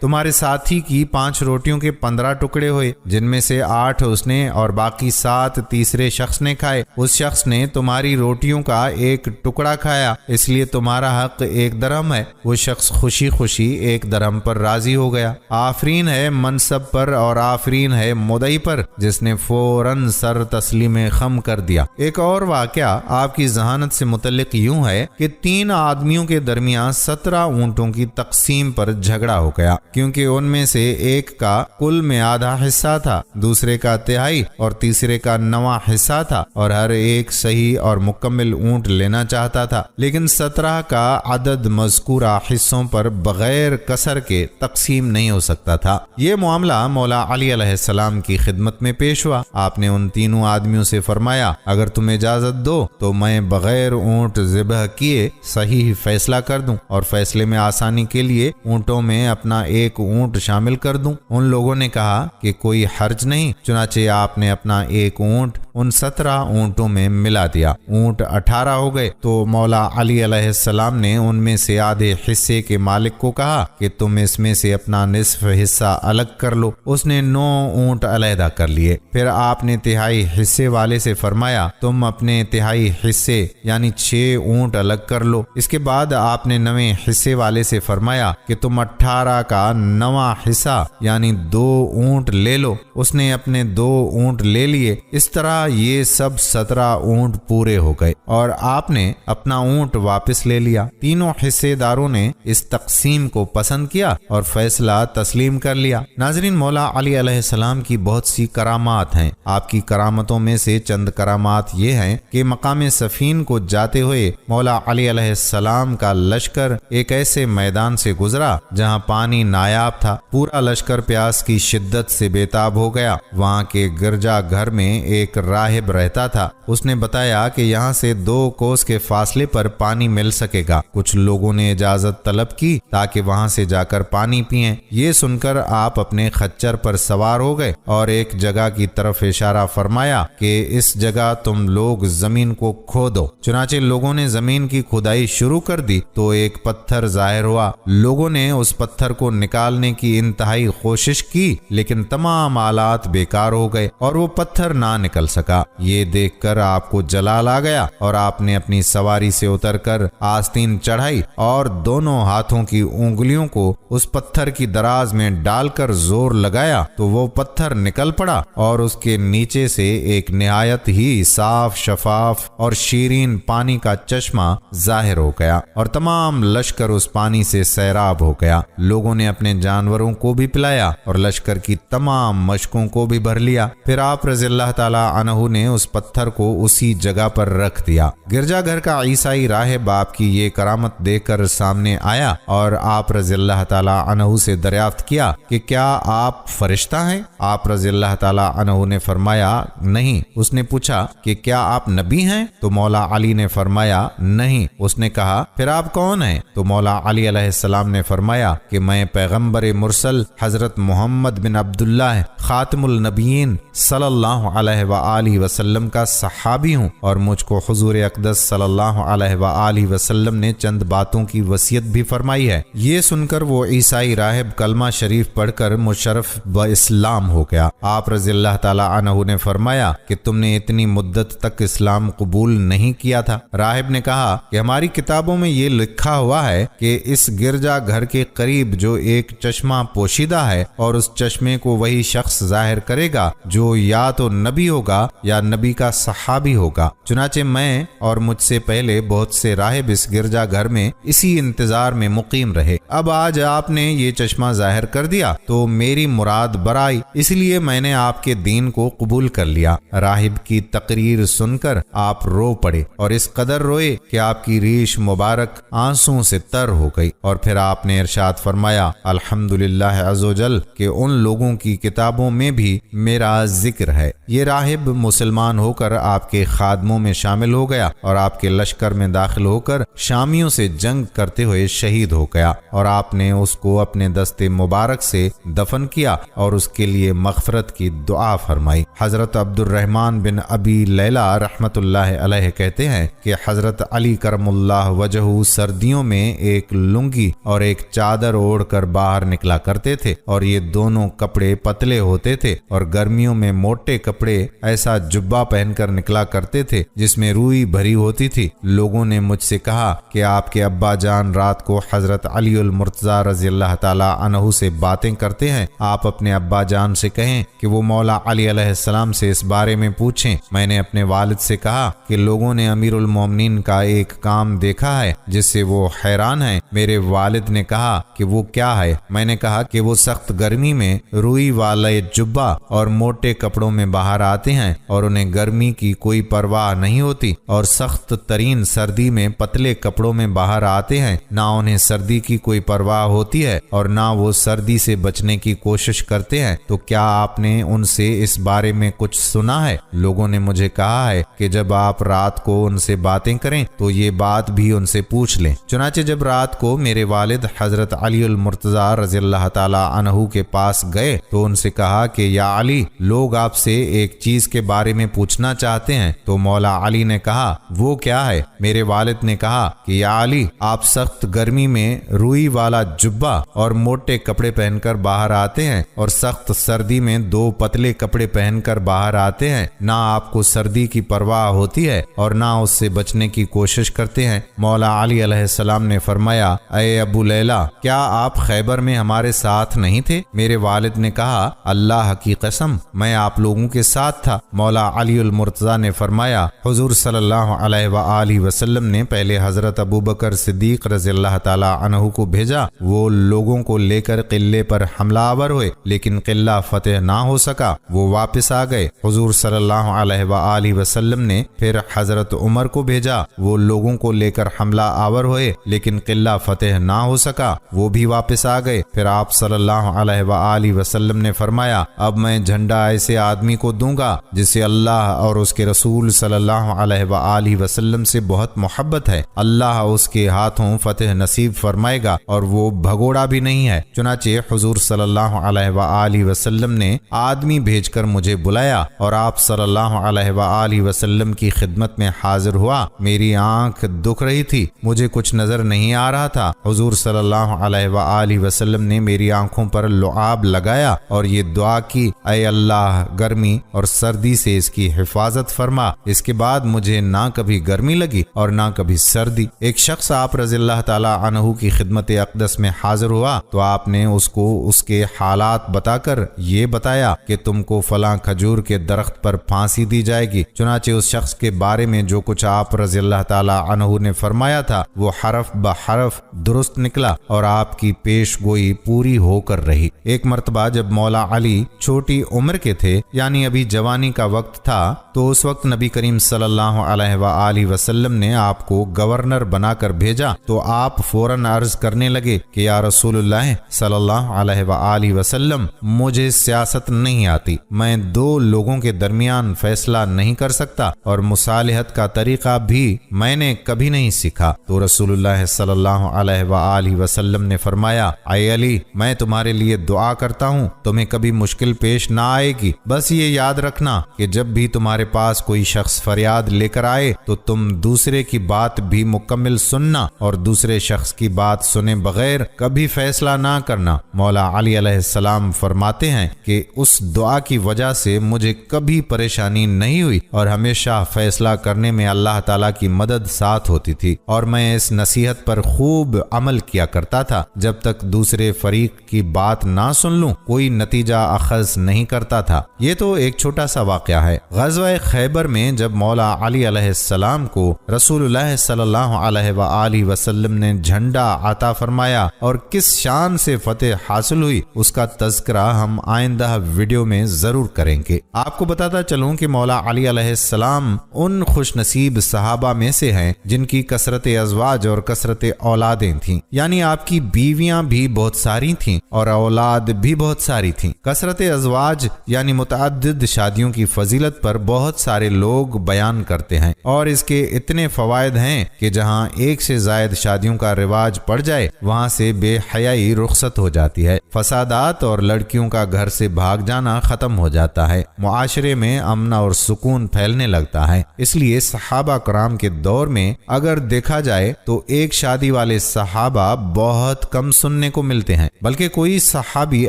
تمہارے ساتھی کی 5 روٹیوں کے 15 ٹکڑے ہوئے، جن میں سے 8 اس نے اور باقی 7 تیسرے شخص نے کھائے۔ اس شخص نے تمہاری روٹیوں کا 1 ٹکڑا کھایا، اس لیے تمہارا حق 1 درہم ہے۔ وہ شخص خوشی خوشی 1 درہم پر راضی ہو گیا۔ آفرین ہے منصب پر اور آفرین ہے مدعی پر جس نے فوراً سر تسلیم خم کر دیا۔ ایک اور واقعہ آپ کی ذہانت سے متعلق یوں ہے کہ 3 آدمیوں کے درمیان 17 اونٹوں کی تقسیم پر جھگڑا ہو گیا، کیونکہ ان میں سے ایک کا کل میں آدھا حصہ تھا، دوسرے کا تہائی اور تیسرے کا 9واں حصہ تھا، اور ہر ایک صحیح اور مکمل اونٹ لینا چاہتا تھا، لیکن 17 کا عدد مذکورہ حصوں پر بغیر کسر کے تقسیم نہیں ہو سکتا تھا۔ یہ معاملہ مولا علی علیہ السلام کی خدمت میں پیش ہوا۔ آپ نے ان تینوں آدمیوں سے فرمایا اگر تم اجازت دو تو میں بغیر اونٹ ذبح کیے صحیح فیصلہ کر دوں اور فیصلے میں آسانی کے لیے اونٹوں میں اپنا 1 اونٹ شامل کر دوں۔ ان لوگوں نے کہا کہ کوئی حرج نہیں، چنانچہ آپ نے اپنا 1 اونٹ ان 17 اونٹوں میں ملا دیا۔ اونٹ 18 ہو گئے تو مولا علی علیہ السلام نے ان میں سے آدھے حصے کے مالک کو کہا کہ تم اس میں سے اپنا نصف حصہ الگ کر لو۔ اس نے 9 اونٹ علیحدہ کر لیے۔ پھر آپ نے تہائی حصے والے سے فرمایا تم اپنے تہائی حصے یعنی 6 اونٹ الگ کر لو۔ اس کے بعد آپ نے 9ویں حصے والے سے فرمایا کہ تم 18 کا 9واں حصہ یعنی 2 اونٹ لے لو۔ اس نے اپنے 2 اونٹ لے لیے۔ اس طرح یہ سب 17 اونٹ پورے ہو گئے اور آپ نے اپنا اونٹ واپس لے لیا۔ تینوں حصے داروں نے اس تقسیم کو پسند کیا اور فیصلہ تسلیم کر لیا۔ ناظرین، مولا علی علیہ السلام کی بہت سی کرامات ہیں۔ آپ کی کرامتوں میں سے چند کرامات یہ ہیں کہ مقام صفین کو جاتے ہوئے مولا علی علیہ السلام کا لشکر ایک ایسے میدان سے گزرا جہاں پانی نایاب تھا۔ پورا لشکر پیاس کی شدت سے بےتاب ہو گیا۔ وہاں کے گرجا گھر میں ایک راہب رہتا تھا۔ اس نے بتایا کہ یہاں سے 2 کوس کے فاصلے پر پانی مل سکے گا۔ کچھ لوگوں نے اجازت طلب کی تاکہ وہاں سے جا کر پانی پئیں۔ یہ سن کر آپ اپنے خچر پر سوار ہو گئے اور ایک جگہ کی طرف اشارہ فرمایا کہ اس جگہ تم لوگ زمین کو کھودو۔ چنانچہ لوگوں نے زمین کی کھدائی شروع کر دی تو ایک پتھر ظاہر ہوا۔ لوگوں نے اس پتھر کو نکالنے کی انتہائی کوشش کی لیکن تمام آلات بیکار ہو گئے اور وہ پتھر نہ نکل سکا۔ یہ یہ دیکھ کر آپ کو جلال آ گیا اور آپ نے اپنی سواری سے اتر کر آستین چڑھائی اور دونوں ہاتھوں کی انگلیوں کو اس پتھر کی دراز میں ڈال کر زور لگایا تو وہ پتھر نکل پڑا اور اس کے نیچے سے ایک نہایت ہی صاف شفاف اور شیرین پانی کا چشمہ ظاہر ہو گیا اور تمام لشکر اس پانی سے سیراب ہو گیا۔ لوگوں نے اپنے جانوروں کو بھی پلایا اور لشکر کی تمام مشکوں کو بھی بھر لیا۔ پھر آپ رضی اللہ تعالی عنہ نے اس پتھر کو اسی جگہ پر رکھ دیا۔ گرجا گھر کا عیسائی راہب آپ کی یہ کرامت دیکھ کر سامنے آیا اور آپ رضی اللہ تعالی عنہ سے دریافت کیا کہ کیا آپ فرشتہ ہیں؟ آپ رضی اللہ تعالی عنہ نے فرمایا نہیں۔ اس نے پوچھا کہ کیا آپ نبی ہیں؟ تو مولا علی نے فرمایا نہیں۔ اس نے کہا پھر آپ کون ہیں؟ تو مولا علی علیہ السلام نے فرمایا کہ میں پیغمبر مرسل حضرت محمد بن عبداللہ خاتم النبیین صلی اللہ علیہ وآلہ وسلم کا صحابی ہوں، اور مجھ کو حضور اقدس صلی اللہ علیہ وآلہ وسلم نے چند باتوں کی وصیت بھی فرمائی ہے۔ یہ سن کر وہ عیسائی راہب کلمہ شریف پڑھ کر مشرف باسلام ہو گیا۔ آپ رضی اللہ تعالی عنہ نے فرمایا کہ تم نے اتنی مدت تک اسلام قبول نہیں کیا تھا۔ راہب نے کہا کہ ہماری کتابوں میں یہ لکھا ہوا ہے کہ اس گرجا گھر کے قریب جو ایک چشمہ پوشیدہ ہے اور اس چشمے کو وہی شخص ظاہر کرے گا جو یا تو نبی ہوگا یا نبی کا صحابی ہوگا۔ چنانچہ میں اور مجھ سے پہلے بہت سے راہب اس گرجا گھر میں اسی انتظار میں مقیم رہے۔ اب آج آپ نے یہ چشمہ ظاہر کر دیا تو میری مراد برائی، اس لیے میں نے آپ کے دین کو قبول کر لیا۔ راہب کی تقریر سن کر آپ رو پڑے اور اس قدر روئے کہ آپ کی ریش مبارک آنسوں سے تر ہو گئی، اور پھر آپ نے ارشاد فرمایا الحمدللہ عز و جل کہ ان لوگوں کی کتابوں میں بھی میرا ذکر ہے۔ یہ راہب مسلمان ہو کر آپ کے خادموں میں شامل ہو گیا اور آپ کے لشکر میں داخل ہو کر شامیوں سے جنگ کرتے ہوئے شہید ہو گیا، اور آپ نے اس کو اپنے دست مبارک سے دفن کیا اور اس کے لیے مغفرت کی دعا فرمائی۔ حضرت عبد الرحمن بن ابی لیلہ رحمت اللہ علیہ کہتے ہیں کہ حضرت علی کرم اللہ وجہ سردیوں میں ایک لنگی اور ایک چادر اوڑھ کر باہر نکلا کرتے تھے، اور یہ دونوں کپڑے پتلے ہوتے تھے، اور گرمیوں میں موٹے کپڑے ایسا جبہ پہن کر نکلا کرتے تھے جس میں روئی بھری ہوتی تھی۔ لوگوں نے مجھ سے کہا کہ آپ کے ابا جان رات کو حضرت علی المرتضی رضی اللہ تعالی عنہ سے باتیں کرتے ہیں، آپ اپنے ابا جان سے کہیں کہ وہ مولا علی علیہ السلام سے اس بارے میں پوچھیں۔ میں نے اپنے والد سے کہا کہ لوگوں نے امیر المومنین کا ایک کام دیکھا ہے جس سے وہ حیران ہیں۔ میرے والد نے کہا کہ وہ کیا ہے؟ میں نے کہا کہ وہ سخت گرمی میں روئی والے جبہ اور موٹے کپڑوں میں باہر آتے ہیں اور انہیں گرمی کی کوئی پرواہ نہیں ہوتی، اور سخت ترین سردی میں پتلے کپڑوں میں باہر آتے ہیں، نہ انہیں سردی کی کوئی پرواہ ہوتی ہے اور نہ وہ سردی سے بچنے کی کوشش کرتے ہیں۔ تو کیا آپ نے ان سے اس بارے میں کچھ سنا ہے؟ لوگوں نے مجھے کہا ہے کہ جب آپ رات کو ان سے باتیں کریں تو یہ بات بھی ان سے پوچھ لیں۔ چنانچہ جب رات کو میرے والد حضرت علی المرتضی رضی اللہ تعالی عنہ کے پاس گئے تو ان سے کہا کہ یا علی، لوگ آپ سے ایک چیز کے بارے میں پوچھنا چاہتے ہیں۔ تو مولا علی نے کہا وہ کیا ہے؟ میرے والد نے کہا کہ یا علی، آپ سخت گرمی میں روئی والا جبہ اور موٹے کپڑے پہن کر باہر آتے ہیں اور سخت سردی میں دو پتلے کپڑے پہن کر باہر آتے ہیں، نہ آپ کو سردی کی پرواہ ہوتی ہے اور نہ اس سے بچنے کی کوشش کرتے ہیں۔ مولا علی علیہ السلام نے فرمایا اے ابو لیلہ، کیا آپ خیبر میں ہمارے ساتھ نہیں تھے؟ میرے والد نے کہا اللہ کی قسم میں آپ لوگوں کے ساتھ تھا۔ مولا علی المرتضی نے فرمایا حضور صلی اللہ علیہ وآلہ وسلم نے پہلے حضرت ابو بکر صدیق رضی اللہ تعالی عنہ کو بھیجا، وہ لوگوں کو لے کر قلعے پر حملہ آور ہوئے لیکن قلعہ فتح نہ ہو سکا، وہ واپس آ گئے۔ حضور صلی اللہ علیہ وآلہ وسلم نے پھر حضرت عمر کو بھیجا، وہ لوگوں کو لے کر حملہ آور ہوئے لیکن قلعہ فتح نہ ہو سکا، وہ بھی واپس آ گئے۔ پھر آپ صلی اللہ علیہ وآلہ وسلم نے فرمایا اب میں جھنڈا ایسے آدمی کو دوں گا جسے اللہ اور اس کے رسول صلی اللہ علیہ وآلہ وسلم سے بہت محبت ہے، اللہ اس کے ہاتھوں فتح نصیب فرمائے گا اور وہ بھگوڑا بھی نہیں ہے۔ چنانچہ حضور صلی اللہ علیہ وآلہ وسلم نے آدمی بھیج کر مجھے بلایا اور آپ صلی اللہ علیہ وآلہ وسلم کی خدمت میں حاضر ہوا۔ میری آنکھ دکھ رہی تھی، مجھے کچھ نظر نہیں آ رہا تھا۔ حضور صلی اللہ علیہ وآلہ وسلم نے میری آنکھوں پر لعاب لگایا اور یہ دعا کی اے اللہ، گرمی اور سردی سے اس کی کی حفاظت فرما۔ اس کے بعد مجھے نہ کبھی گرمی لگی اور نہ کبھی سردی۔ ایک شخص آپ رضی اللہ تعالی عنہ کی خدمت اقدس میں حاضر ہوا تو آپ نے اس کو اس کے حالات بتا کر یہ بتایا کہ تم کو فلاں کھجور کے درخت پر پھانسی دی جائے گی۔ چنانچہ اس شخص کے بارے میں جو کچھ آپ رضی اللہ تعالی عنہ نے فرمایا تھا وہ حرف بحرف درست نکلا اور آپ کی پیش گوئی پوری ہو کر رہی۔ ایک مرتبہ جب مولا علی چھوٹی عمر کے تھے، یعنی ابھی جوانی کا وقت تھا، تو اس وقت نبی کریم صلی اللہ علیہ وآلہ وسلم نے آپ کو گورنر بنا کر بھیجا تو آپ فوراً عرض کرنے لگے کہ یا رسول اللہ صلی اللہ علیہ وآلہ وسلم، مجھے سیاست نہیں آتی، میں دو لوگوں کے درمیان فیصلہ نہیں کر سکتا اور مصالحت کا طریقہ بھی میں نے کبھی نہیں سیکھا۔ تو رسول اللہ صلی اللہ علیہ وآلہ وسلم نے فرمایا، اے علی، میں تمہارے لیے دعا کرتا ہوں، تمہیں کبھی مشکل پیش نہ آئے گی۔ بس یہ یاد رکھنا کہ جب بھی تمہارے پاس کوئی شخص فریاد لے کر آئے تو تم دوسرے کی بات بھی مکمل سننا اور دوسرے شخص کی بات سنے بغیر کبھی فیصلہ نہ کرنا۔ مولا علی علیہ السلام فرماتے ہیں کہ اس دعا کی وجہ سے مجھے کبھی پریشانی نہیں ہوئی اور ہمیشہ فیصلہ کرنے میں اللہ تعالیٰ کی مدد ساتھ ہوتی تھی، اور میں اس نصیحت پر خوب عمل کیا کرتا تھا، جب تک دوسرے فریق کی بات نہ سن لوں کوئی نتیجہ اخذ نہیں کرتا تھا۔ یہ تو ایک چھوٹا سا واقعہ ہے۔ غزوہ خیبر میں جب مولا علی علیہ السلام کو رسول اللہ صلی اللہ علیہ وآلہ وسلم نے جھنڈا عطا فرمایا اور کس شان سے فتح حاصل ہوئی، اس کا تذکرہ ہم آئندہ ویڈیو میں ضرور کریں گے۔ آپ کو بتاتا چلوں کہ مولا علی علیہ السلام ان خوش نصیب صحابہ میں سے ہیں جن کی کثرت ازواج اور کثرت اولادیں تھیں، یعنی آپ کی بیویاں بھی بہت ساری تھیں اور اولاد بھی بہت ساری تھیں۔ کثرت ازواج یعنی متعدد شادیوں کی فضیلت پر بہت سارے لوگ بیان کرتے ہیں اور اس کے اتنے فوائد ہیں کہ جہاں ایک سے زائد شادیوں کا رواج پڑ جائے وہاں سے بے حیائی رخصت ہو جاتی ہے، فسادات اور لڑکیوں کا گھر سے بھاگ جانا ختم ہو جاتا ہے، معاشرے میں امن اور سکون پھیلنے لگتا ہے۔ اس لیے صحابہ کرام کے دور میں اگر دیکھا جائے تو ایک شادی والے صحابہ بہت کم سننے کو ملتے ہیں، بلکہ کوئی صحابی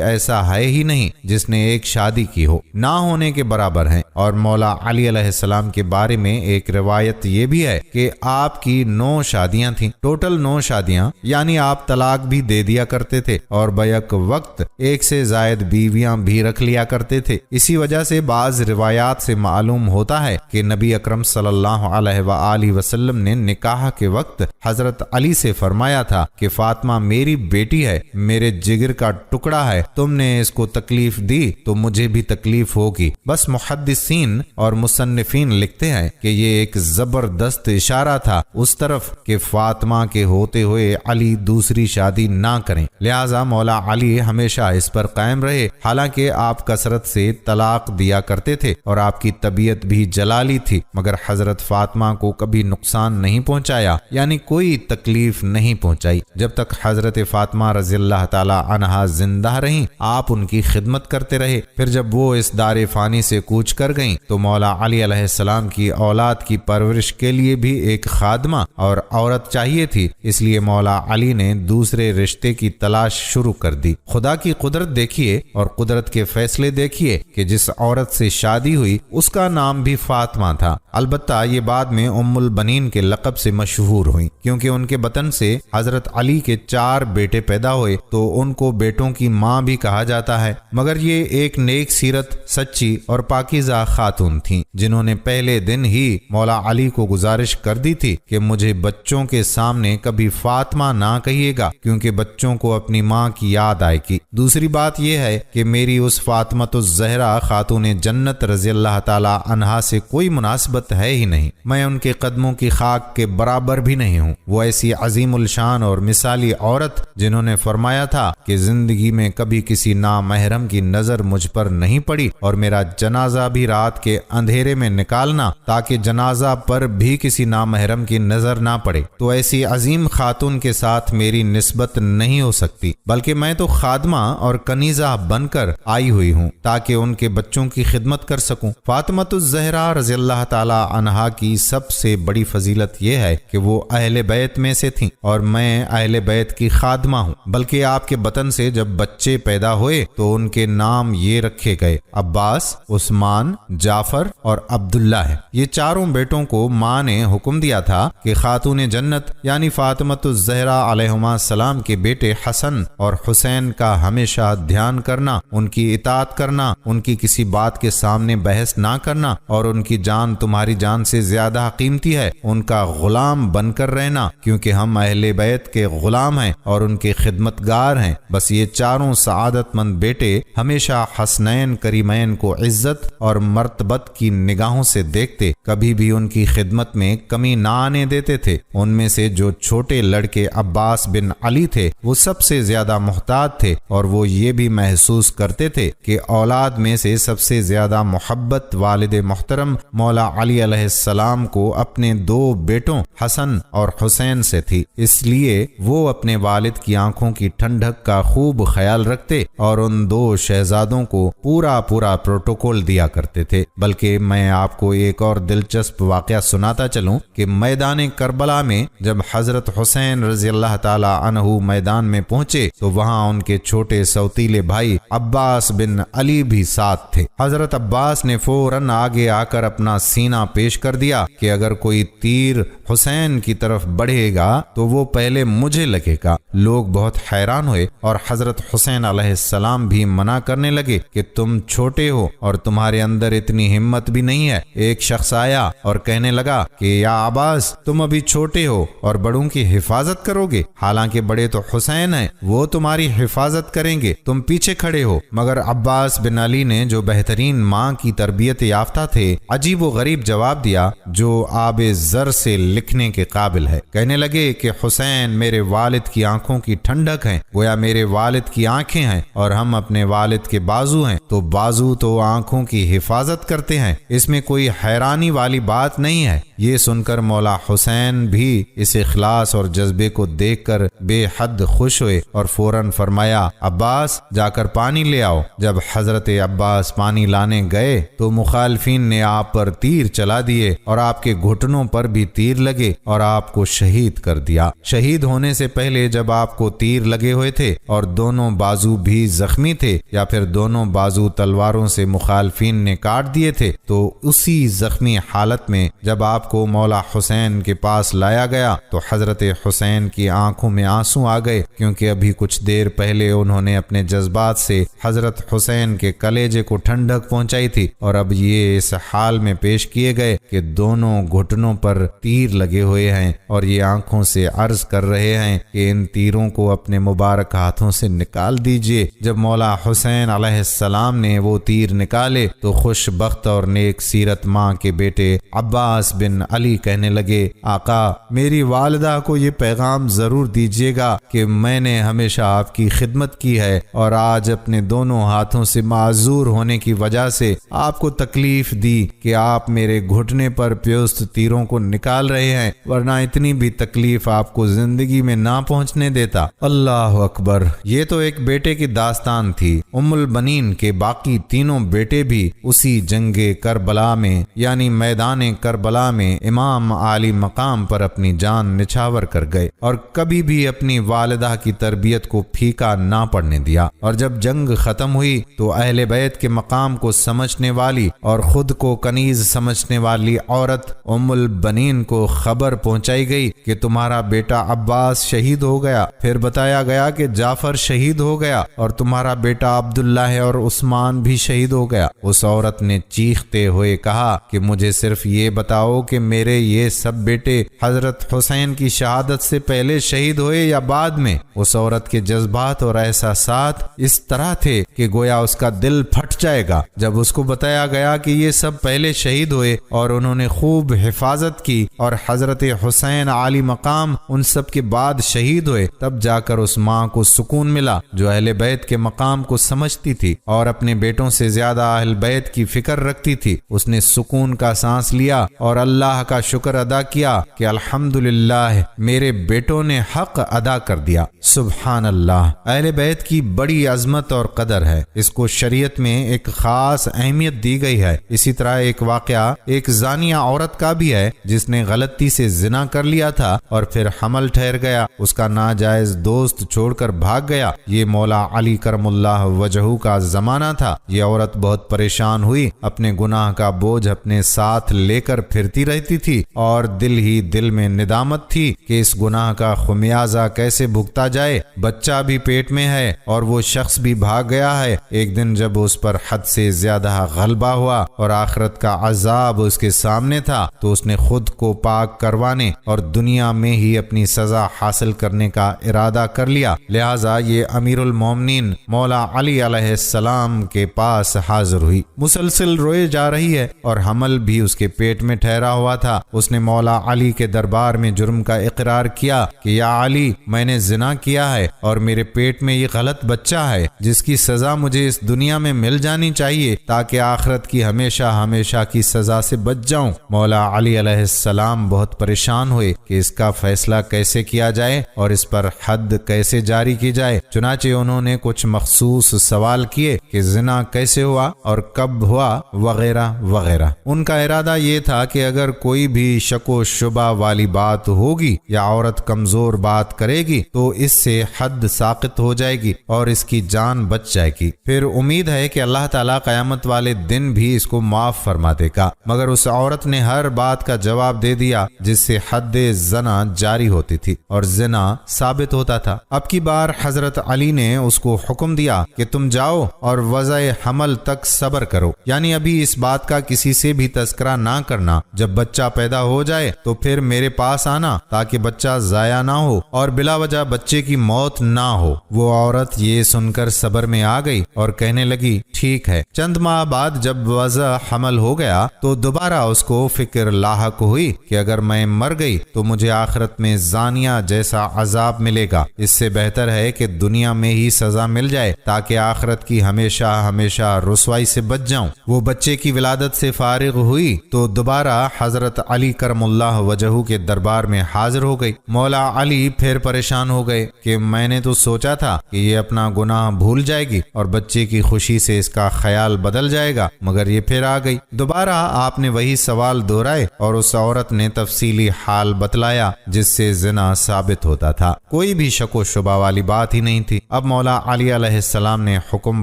ایسا ہے ہی نہیں جس نے ایک شادی کی ہو، نہ ہونے کے برابر ہیں۔ اور مولا علی علیہ السلام کے بارے میں ایک روایت یہ بھی ہے کہ آپ کی 9 شادیاں تھیں، ٹوٹل 9 شادیاں، یعنی آپ طلاق بھی دے دیا کرتے تھے اور بیک وقت ایک سے زائد بیویاں بھی رکھ لیا کرتے تھے۔ اسی وجہ سے بعض روایات سے معلوم ہوتا ہے کہ نبی اکرم صلی اللہ علیہ وآلہ وسلم نے نکاح کے وقت حضرت علی سے فرمایا تھا کہ فاطمہ میری بیٹی ہے، میرے جگر کا ٹکڑا ہے، تم نے اس کو تکلیف دی تو مجھے بھی تکلیف ہوگی۔ بس محدثین اور مصنفین لکھتے ہیں کہ یہ ایک زبردست اشارہ تھا اس طرف کہ فاطمہ کے ہوتے ہوئے علی دوسری شادی نہ کریں، لہذا مولا علی ہمیشہ اس پر قائم رہے۔ حالانکہ آپ کثرت سے طلاق دیا کرتے تھے اور آپ کی طبیعت بھی جلالی تھی، مگر حضرت فاطمہ کو کبھی نقصان نہیں پہنچایا، یعنی کوئی تکلیف نہیں پہنچائی۔ جب تک حضرت فاطمہ رضی اللہ تعالی عنہا زندہ رہیں آپ ان کی خدمت کرتے رہے۔ پھر جب وہ اس دار فانی سے کوچ کر گئیں تو مولا علی علیہ السلام کی اولاد کی پرورش کے لیے بھی ایک خادمہ اور عورت چاہیے تھی، اس لیے مولا علی نے دوسرے رشتے کی تلاش شروع کر دی۔ خدا کی قدرت دیکھیے اور قدرت کے فیصلے دیکھیے کہ جس عورت سے شادی ہوئی اس کا نام بھی فاطمہ تھا، البتہ یہ بعد میں ام البنین کے لقب سے مشہور ہوئی، کیونکہ ان کے بطن سے حضرت علی کے 4 بیٹے پیدا ہوئے تو ان کو بیٹوں کی ماں بھی کہا جاتا ہے، مگر یہ ایک نیک سیرت، سچی اور پاکیزہ خاتون تھیں جنہوں نے پہلے دن ہی مولا علی کو گزارش کر دی تھی کہ مجھے بچوں کے سامنے کبھی فاطمہ نہ کہیے گا کیونکہ بچوں کو اپنی ماں کی یاد آئے گی۔ دوسری بات یہ ہے کہ میری اس فاطمۃ الزہرا خاتون جنت رضی اللہ تعالی عنہا سے کوئی مناسبت ہے ہی نہیں، میں ان کے قدموں کی خاک کے برابر بھی نہیں ہوں۔ وہ ایسی عظیم الشان اور مثالی عورت جنہوں نے فرمایا تھا کہ زندگی میں کبھی کسی نامحرم کی نظر مجھ پر نہیں پڑی اور میرا جنازہ بھی رات کے اندھیرے میں نکالنا تاکہ جنازہ پر بھی کسی نامحرم کی نظر نہ پڑے۔ تو ایسی عظیم خاتون کے ساتھ میری نسبت نہیں ہو سکتی، بلکہ میں تو خادمہ اور کنیزہ بن کر آئی ہوئی ہوں تاکہ ان کے بچوں کی خدمت کر سکوں۔ فاطمۃ الزہرا رضی اللہ تعالی عنہا کی سب سے بڑی فضیلت یہ ہے کہ وہ اہل بیت میں سے تھیں اور میں اہل بیت کی خادمہ ہوں، بلکہ آپ کے بطن سے جب بچے پیدا ہوئے تو ان کے نام یہ رکھے گئے: عباس، عثمان، جعفر اور عبداللہ ہے۔ یہ چاروں بیٹوں کو ماں نے حکم دیا تھا کہ خاتون جنت یعنی فاطمۃ الزہرا علیہما السلام کے بیٹے حسن اور حسین کا ہمیشہ دھیان کرنا، ان کی اطاعت کرنا، ان کی کسی بات کے سامنے بحث نہ کرنا، اور ان کی جان تمہاری جان سے زیادہ قیمتی ہے، ان کا غلام بن کر رہنا، کیونکہ ہم اہل بیت کے غلام ہیں اور ان کے خدمتگار ہیں۔ بس یہ چاروں سعادت مند بیٹے ہمیشہ حسنین کریمین کو عزت اور مرتبت کی نگاہوں سے دیکھتے، کبھی بھی ان کی خدمت میں کمی نہ آنے دیتے تھے۔ ان میں سے جو چھوٹے لڑکے عباس بن علی تھے وہ سب سے زیادہ محتاط تھے، اور وہ یہ بھی محسوس کرتے تھے کہ اولاد میں سے سب سے زیادہ محبت والد محترم مولا علی علیہ السلام کو اپنے دو بیٹوں حسن اور حسین سے تھی، اس لیے وہ اپنے والد کی آنکھوں کی ٹھنڈک کا خوب خیال رکھتے اور ان دو شہزادوں کو پورا پروٹوکول دیا کرتے تھے۔ بلکہ میں آپ کو ایک اور دلچسپ واقعہ سناتا چلوں کہ میدان کربلا میں جب حضرت حسین رضی اللہ تعالی عنہ میدان میں پہنچے تو وہاں ان کے چھوٹے سوتیلے بھائی عباس بن علی بھی ساتھ تھے۔ حضرت عباس نے فوراً آگے آ کر اپنا سینہ پیش کر دیا کہ اگر کوئی تیر حسین کی طرف بڑھے گا تو وہ پہلے مجھے لگے گا۔ لوگ بہت حیران ہوئے اور حضرت حسین علیہ السلام بھی منع کرنے لگے کہ تم چھوٹے ہو اور تمہارے اندر اتنی ہمت بھی نہیں ہے۔ ایک شخص آیا اور کہنے لگا کہ یا عباس، تم ابھی چھوٹے ہو اور بڑوں کی حفاظت کرو گے، حالانکہ بڑے تو حسین ہیں، وہ تمہاری حفاظت کریں گے، تم پیچھے کھڑے ہو۔ مگر عباس بن علی نے جو بہترین ماں کی تربیت یافتہ تھے عجیب و غریب جواب دیا جو آب زر سے لکھنے کے قابل ہے۔ کہنے لگے کہ حسین میرے والد کی آنکھوں کی ٹھنڈک ہیں، گویا میرے والد کی آنکھیں ہیں، اور ہم اپنے والد کے بازو ہیں، تو بازو تو آنکھوں کی حفاظت کرتے ہیں، اس میں کوئی حیرانی والی بات نہیں ہے۔ یہ سن کر مولا حسین بھی اس اخلاص اور جذبے کو دیکھ کر بے حد خوش ہوئے اور فوراً فرمایا عباس جا کر پانی لے آؤ۔ جب حضرت عباس پانی لانے گئے تو مخالفین نے آپ پر تیر چلا دیے اور آپ کے گھٹنوں پر بھی تیر لگے اور آپ کو شہید کر دیا۔ شہید ہونے سے پہلے جب آپ کو تیر لگے ہوئے تھے اور دونوں بازو بھی زخمی تھے یا پھر دونوں بازو تلواروں سے مخالفین نے کاٹ دیے تھے، تو اسی زخمی حالت میں جب آپ کو مولا حسین کے پاس لایا گیا تو حضرت حسین کی آنکھوں میں آنسو آ گئے، کیونکہ ابھی کچھ دیر پہلے انہوں نے اپنے جذبات سے حضرت حسین کے کلیجے کو ٹھنڈک پہنچائی تھی، اور اب یہ اس حال میں پیش کیے گئے کہ دونوں گھٹنوں پر تیر لگے ہوئے ہیں اور یہ آنکھوں سے عرض کر رہے ہیں کہ ان تیروں کو اپنے مبارک ہاتھوں سے نکال دیجئے۔ جب مولا حسین علیہ السلام نے وہ تیر نکالے تو خوش بخت اور نیک سیرت ماں کے بیٹے عباس بن علی کہنے لگے آقا، میری والدہ کو یہ پیغام ضرور دیجیے گا کہ میں نے ہمیشہ آپ کی خدمت کی ہے اور آج اپنے دونوں ہاتھوں سے معذور ہونے کی وجہ سے آپ کو تکلیف دی کہ آپ میرے گھٹنے پر پیوست تیروں کو نکال رہے ہیں، ورنہ اتنی بھی تکلیف آپ کو زندگی میں نہ پہنچنے دیتا۔ اللہ اکبر۔ یہ تو ایک بیٹے کی داستان تھی۔ ام البنین کے باقی تینوں بیٹے بھی اسی جنگ کربلا میں یعنی میدان کربلا میں امام عالی مقام پر اپنی جان نچھاور کر گئے اور کبھی بھی اپنی والدہ کی تربیت کو پھیکا نہ پڑنے دیا۔ اور جب جنگ ختم ہوئی تو اہل بیت کے مقام کو سمجھنے والی اور خود کو کنیز سمجھنے والی عورت ام البنین کو خبر پہنچائی گئی کہ تمہارا بیٹا عباس شہید ہو گیا۔ پھر بتایا گیا کہ جعفر شہید ہو گیا اور تمہارا بیٹا عبداللہ اور عثمان بھی شہید ہو گیا۔ اس عورت نے چیختے ہوئے کہا کہ مجھے صرف یہ بتاؤ کہ میرے یہ سب بیٹے حضرت حسین کی شہادت سے پہلے شہید ہوئے یا بعد میں؟ اس عورت کے جذبات اور احساسات اس طرح تھے کہ گویا اس کا دل پھٹ جائے گا۔ جب اس کو بتایا گیا کہ یہ سب پہلے شہید ہوئے اور انہوں نے خوب حفاظت کی اور حضرت حسین عالی مقام ان سب کے بعد شہید ہوئے، تب جا کر اس ماں کو سکون ملا جو اہل بیت کے مقام کو سمجھتی تھی اور اپنے بیٹوں سے زیادہ اہل بیت کی فکر رکھتی تھی۔ اس نے سکون کا سانس لیا اور اللہ کا شکر ادا کیا کہ الحمدللہ میرے بیٹوں نے حق ادا کر دیا۔ سبحان اللہ۔ اہل بیت کی بڑی عظمت اور قدر ہے، اس کو شریعت میں ایک خاص اہمیت دی گئی ہے۔ اسی طرح ایک واقعہ ایک زانیہ عورت کا بھی ہے جس نے غلطی سے زنا کر لیا تھا اور پھر حمل ٹھہر گیا، اس کا ناجائز دوست چھوڑ کر بھاگ گیا۔ یہ مولا علی کرم اللہ وجہہ کا زمانہ تھا۔ یہ عورت بہت پریشان ہوئی، اپنے گناہ کا بوجھ اپنے ساتھ لے کر پھرتی رہتی تھی اور دل ہی دل میں ندامت تھی کہ اس گناہ کا خمیازہ کیسے بھگتا جائے۔ بچہ بھی پیٹ میں ہے اور وہ شخص بھی بھاگ گیا ہے۔ ایک دن جب اس پر حد سے زیادہ غلبہ ہوا اور آخرت کا عذاب اس کے سامنے تھا تو اس نے خود کو پاک کروانے اور دنیا میں ہی اپنی سزا حاصل کرنے کا ارادہ کر لیا۔ لہٰذا یہ امیر المومنین مولا علی علیہ السلام کے پاس حاضر ہوئی، مسلسل روئے جا رہی ہے اور حمل بھی اس کے پیٹ میں ٹھہرا ہوا تھا۔ اس نے مولا علی کے دربار میں جرم کا اقرار کیا کہ یا علی، میں نے زنا کیا ہے اور میرے پیٹ میں یہ غلط بچہ ہے جس کی سزا مجھے اس دنیا میں مل جانی چاہیے تاکہ آخرت کی ہمیشہ ہمیشہ کی سزا سے بچ جاؤں۔ مولا علی علیہ السلام بہت پریشان ہوئے کہ اس کا فیصلہ کیسے کیا جائے اور اس پر حد کیسے جاری کی جائے۔ چنانچہ انہوں نے کچھ مخصوص سوال کیے کہ زنا کیسے ہوا اور کب ہوا وغیرہ وغیرہ۔ ان کا ارادہ یہ تھا کہ اگر کوئی بھی شک و شبہ والی بات ہوگی یا عورت کمزور بات کرے گی تو اس سے حد ساقط ہو جائے گی اور اس کی جان بچ جائے گی۔ پھر امید ہے کہ اللہ تعالیٰ قیامت والے دن بھی اس کو معاف فرما دے گا۔ مگر اس عورت نے ہر بات کا جواب دے دیا جس سے حد زنا جاری ہوتی تھی اور زنا ثابت ہوتا تھا۔ اب کی بار حضرت علی نے اس کو حکم دیا کہ تم جاؤ اور وضع حمل تک صبر کرو، یعنی ابھی اس بات کا کسی سے بھی تذکرہ نہ کرنا۔ جب بچہ پیدا ہو جائے تو پھر میرے پاس آنا تاکہ بچہ ضائع نہ ہو اور بلا وجہ بچے کی موت نہ ہو۔ وہ عورت یہ سن کر صبر میں آ گئی اور کہنے لگی ٹھیک ہے۔ چند ماہ بعد جب وضع حمل ہو گیا تو دوبارہ اس کو فکر لاحق ہوئی کہ اگر میں مر گئی تو مجھے آخرت میں زانیہ جیسا عذاب ملے گا، اس سے بہتر ہے کہ دنیا میں ہی سزا مل جائے تاکہ آخرت کی ہمیشہ ہمیشہ رسوائی سے بچ جاؤں۔ وہ بچے کی ولادت سے فارغ ہوئی تو دوبارہ حضرت علی کرم اللہ وجہہ کے دربار میں حاضر ہو گئی۔ مولا علی پھر پریشان ہو گئے کہ میں نے تو سوچا تھا کہ یہ اپنا گناہ بھول جائے گی اور بچے کی خوشی سے اس کا خیال بدل جائے گا، مگر یہ پھر آ گئی۔ دوبارہ آپ نے وہی سوال دہرائے اور اس عورت نے تفصیلی حال بتلایا جس سے زنا ثابت ہوتا تھا۔ کوئی بھی شک و شبہ والی بات ہی نہیں تھی۔ اب مولا علی علیہ السلام نے حکم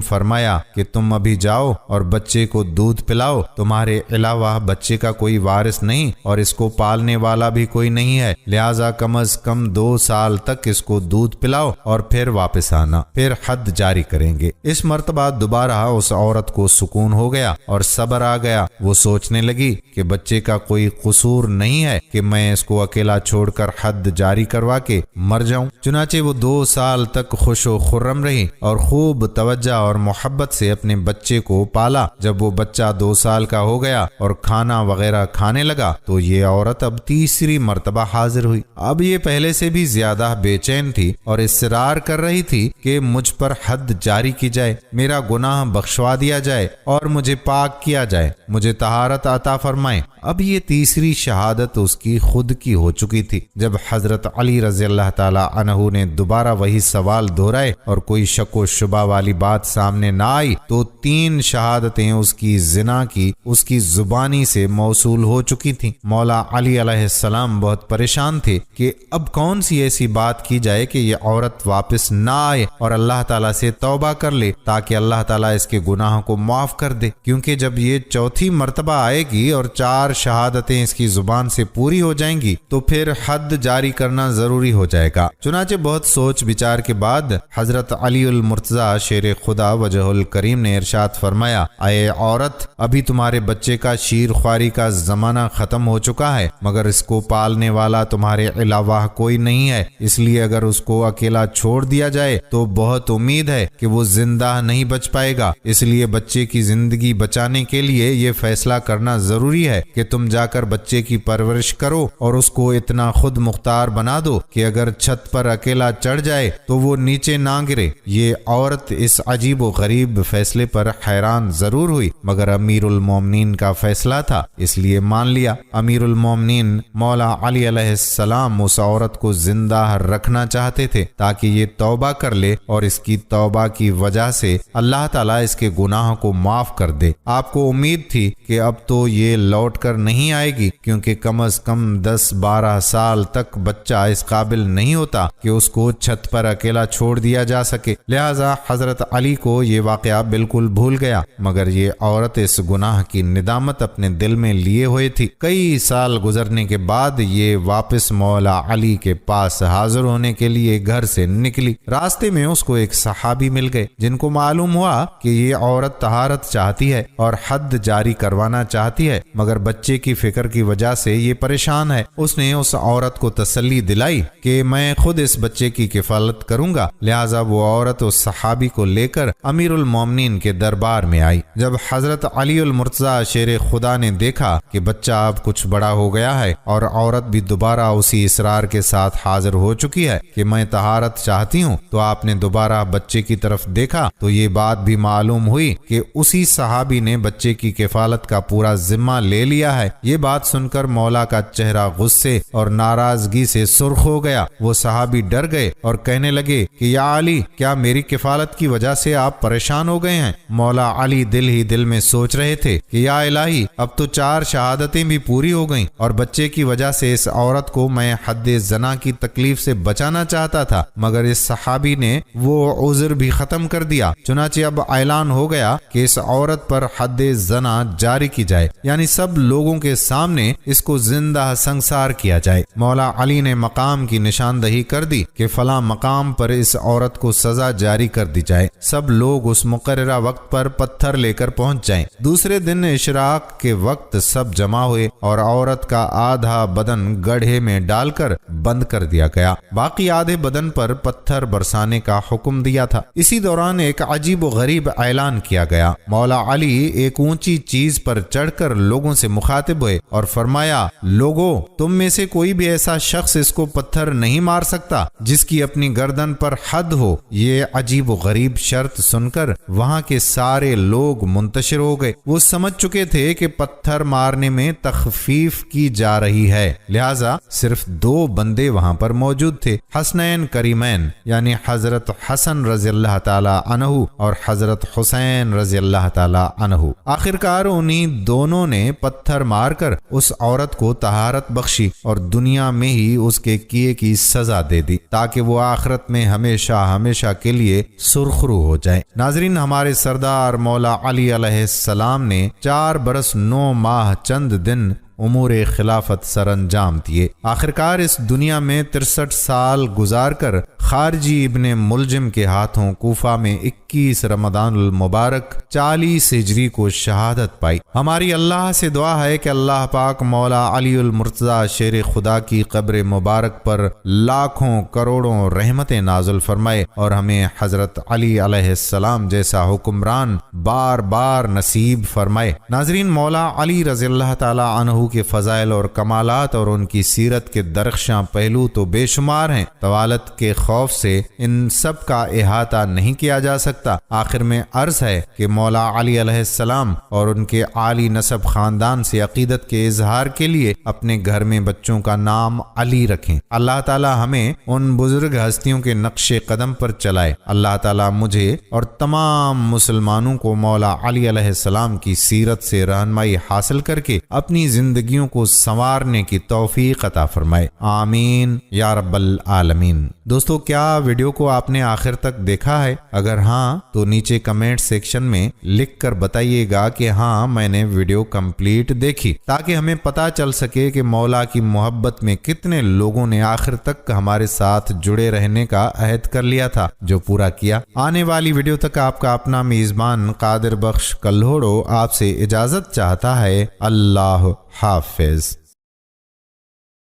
فرمایا کہ تم ابھی جاؤ اور بچے کو دودھ پلاؤ، تمہارے علاوہ بچے کا کوئی وارث نہیں اور اس کو پالنے والا بھی کوئی نہیں ہے، لہٰذا کم از کم 2 سال تک اس کو دودھ پلاؤ اور پھر واپس آنا، پھر حد جاری کریں گے۔ اس مرتبہ دوبارہ اس عورت کو سکون ہو گیا اور صبر آ گیا۔ وہ سوچنے لگی کہ بچے کا کوئی قصور نہیں ہے کہ میں اس کو اکیلا چھوڑ کر حد جاری کروا کے مر جاؤں۔ چنانچہ وہ 2 سال تک خوش و خرم رہی اور خوب توجہ اور محبت سے اپنے بچے کو پالا۔ جب وہ بچہ 2 سال کا ہو گیا اور کھانا وغیرہ کھانے لگا تو یہ عورت اب تیسری مرتبہ حاضر ہوئی۔ اب یہ پہلے سے بھی زیادہ بے چین تھی اور اصرار کر رہی تھی کہ مجھ پر حد جاری کی جائے، میرا گناہ بخشوا دیا جائے اور مجھے پاک کیا جائے، مجھے طہارت عطا فرمائے۔ اب یہ تیسری شہادت اس کی خود کی ہو چکی تھی۔ جب حضرت علی رضی اللہ تعالی عنہ نے دوبارہ وہی سوال دہرائے اور کوئی شک و شبہ والی بات سامنے نہ آئی تو 3 شہادتیں اس کی زنا کی اس کی زبانی سے موصول ہو چکی تھیں۔ مولا علی علیہ السلام بہت پریشان تھے کہ اب کون سی ایسی بات کی جائے کہ یہ عورت واپس نہ آئے اور اللہ تعالیٰ سے توبہ کر لے تاکہ اللہ تعالیٰ اس کے گناہوں کو معاف کر دے، کیونکہ جب یہ چوتھی مرتبہ آئے گی اور 4 شہادتیں اس کی زبان سے پوری ہو جائیں گی تو پھر حد جاری کرنا ضروری ہو جائے گا۔ چنانچہ بہت سوچ بچار کے بعد حضرت علی المرتضیٰ شیر خدا وجہ الکریم نے ارشاد فرمایا، اے عورت، ابھی تمہارے بچے کا شیر خواری کا زمانہ ختم ہو چکا ہے، مگر اس کو پالنے والا تمہارے علاوہ کوئی نہیں ہے، اس لیے اگر اس کو اکیلا چھوڑ دیا جائے تو بہت امید ہے کہ وہ زندہ نہیں بچ پائے گا، اس لیے بچے کی زندگی بچانے کے لیے یہ فیصلہ کرنا ضروری ہے کہ تم جا کر بچے کی پرورش کرو اور اس کو اتنا خود مختار بنا دو کہ اگر چھت پر اکیلا چڑھ جائے تو وہ نیچے نہ گرے۔ یہ عورت اس عجیب و غریب فیصلے پر حیران ضرور ہوئی، مگر امیر المومنین کا فیصلہ تھا اس لیے مان لیا۔ امیر المومنین مولا علی علیہ السلام اس عورت کو زندہ رکھنا چاہتے تھے تاکہ یہ توبہ کر لے اور اس کی توبہ کی وجہ سے اللہ تعالیٰ اس کے گناہوں کو معاف کر دے۔ آپ کو امید تھی کہ اب تو یہ یہ لوٹ کر نہیں آئے گی، کیونکہ کم از کم 10-12 سال تک بچہ اس قابل نہیں ہوتا کہ اس کو چھت پر اکیلا چھوڑ دیا جا سکے۔ لہٰذا حضرت علی کو یہ واقعہ بالکل بھول گیا، مگر یہ عورت اس گناہ کی ندامت اپنے دل میں لیے ہوئے تھی۔ کئی سال گزرنے کے بعد یہ واپس مولا علی کے پاس حاضر ہونے کے لیے گھر سے نکلی۔ راستے میں اس کو ایک صحابی مل گئے جن کو معلوم ہوا کہ یہ عورت طہارت چاہتی ہے اور حد جاری کروانا چاہتی ہے، مگر بچے کی فکر کی وجہ سے یہ پریشان ہے۔ اس نے اس عورت کو تسلی دلائی کہ میں خود اس بچے کی کفالت کروں گا۔ لہٰذا وہ عورت اس صحابی کو لے کر امیر المومنین کے دربار میں آئی۔ جب حضرت علی المرتضیٰ شیر خدا نے دیکھا کہ بچہ اب کچھ بڑا ہو گیا ہے اور عورت بھی دوبارہ اسی اصرار کے ساتھ حاضر ہو چکی ہے کہ میں طہارت چاہتی ہوں، تو آپ نے دوبارہ بچے کی طرف دیکھا تو یہ بات بھی معلوم ہوئی کہ اسی صحابی نے بچے کی کفالت کا پورا ذمہ لے لیا ہے۔ یہ بات سن کر مولا کا چہرہ غصے اور ناراضگی سے سرخ ہو گیا۔ وہ صحابی ڈر گئے اور کہنے لگے کہ یا علی، کیا میری کفالت کی وجہ سے آپ پریشان ہو گئے ہیں؟ مولا علی دل ہی دل میں سوچ رہے تھے کہ یا الہی، اب تو 4 شہادتیں بھی پوری ہو گئیں اور بچے کی وجہ سے اس عورت کو میں حد زنا کی تکلیف سے بچانا چاہتا تھا، مگر اس صحابی نے وہ عذر بھی ختم کر دیا۔ چنانچہ اب اعلان ہو گیا کہ اس عورت پر حد زنا جاری کی جائے، یعنی سب لوگوں کے سامنے اس کو زندہ سنسار کیا جائے۔ مولا علی نے مقام کی نشاندہی کر دی کہ فلاں مقام پر اس عورت کو سزا جاری کر دی جائے۔ سب لوگ اس مقررہ وقت پر پتھر لے کر پہنچ جائیں۔ دوسرے دن اشراق کے وقت سب جمع ہوئے اور عورت کا آدھا بدن گڑھے میں ڈال کر بند کر دیا گیا، باقی آدھے بدن پر پتھر برسانے کا حکم دیا تھا۔ اسی دوران ایک عجیب و غریب اعلان کیا گیا۔ مولا علی ایک اونچی چیز پر چڑھ کر لوگوں سے مخاطب ہوئے اور فرمایا، لوگو، تم میں سے کوئی بھی ایسا شخص اس کو پتھر نہیں مار سکتا جس کی اپنی گردن پر حد ہو۔ یہ عجیب و غریب شرط سن کر وہاں کے سارے لوگ منتشر ہو گئے۔ وہ سمجھ چکے تھے کہ پتھر مارنے میں تخفیف کی جا رہی ہے، لہذا صرف 2 بندے وہاں پر موجود تھے، حسنین کریمین، یعنی حضرت حسن رضی اللہ تعالی عنہ اور حضرت حسین رضی اللہ تعالی عنہ۔ آخرکار انہی دونوں نے پتھر مار کر اس عورت کو طہارت بخشی اور دنیا میں ہی اس کے کیے کی سزا دے دی، تاکہ وہ آخرت میں ہمیشہ ہمیشہ کے لیے سرخرو ہو جائے۔ ناظرین، ہمارے سردار مولا علی علیہ السلام نے 4 برس 9 ماہ چند دن امور خلافت سر انجام دیے۔ آخرکار اس دنیا میں 63 سال گزار کر خارجی ابن ملجم کے ہاتھوں کوفہ میں 21 رمضان المبارک 40 ہجری کو شہادت پائی۔ ہماری اللہ سے دعا ہے کہ اللہ پاک مولا علی المرتضیٰ شیر خدا کی قبر مبارک پر لاکھوں کروڑوں رحمتیں نازل فرمائے اور ہمیں حضرت علی علیہ السلام جیسا حکمران بار بار نصیب فرمائے۔ ناظرین، مولا علی رضی اللہ تعالی عنہ کے فضائل اور کمالات اور ان کی سیرت کے درخشاں پہلو تو بے شمار ہیں۔ طوالت کے خوف سے ان سب کا احاطہ نہیں کیا جا سکتا۔ آخر میں عرض ہے کہ مولا علی علیہ السلام اور ان کے عالی نسب خاندان سے عقیدت کے اظہار کے لیے اپنے گھر میں بچوں کا نام علی رکھیں۔ اللہ تعالی ہمیں ان بزرگ ہستیوں کے نقش قدم پر چلائے۔ اللہ تعالی مجھے اور تمام مسلمانوں کو مولا علی علیہ السلام کی سیرت سے رہنمائی حاصل کر کے اپنی زندگیوں کو سنوارنے کی توفیق عطا فرمائے، آمین یا رب العالمین۔ دوستو، کیا ویڈیو کو آپ نے آخر تک دیکھا ہے؟ اگر ہاں تو نیچے کمنٹ سیکشن میں لکھ کر بتائیے گا کہ ہاں میں نے ویڈیو کمپلیٹ دیکھی، تاکہ ہمیں پتہ چل سکے کہ مولا کی محبت میں کتنے لوگوں نے آخر تک ہمارے ساتھ جڑے رہنے کا عہد کر لیا تھا، جو پورا کیا۔ آنے والی ویڈیو تک آپ کا اپنا میزبان قادر بخش کلہوڑو آپ سے اجازت چاہتا ہے۔ اللہ حافظ۔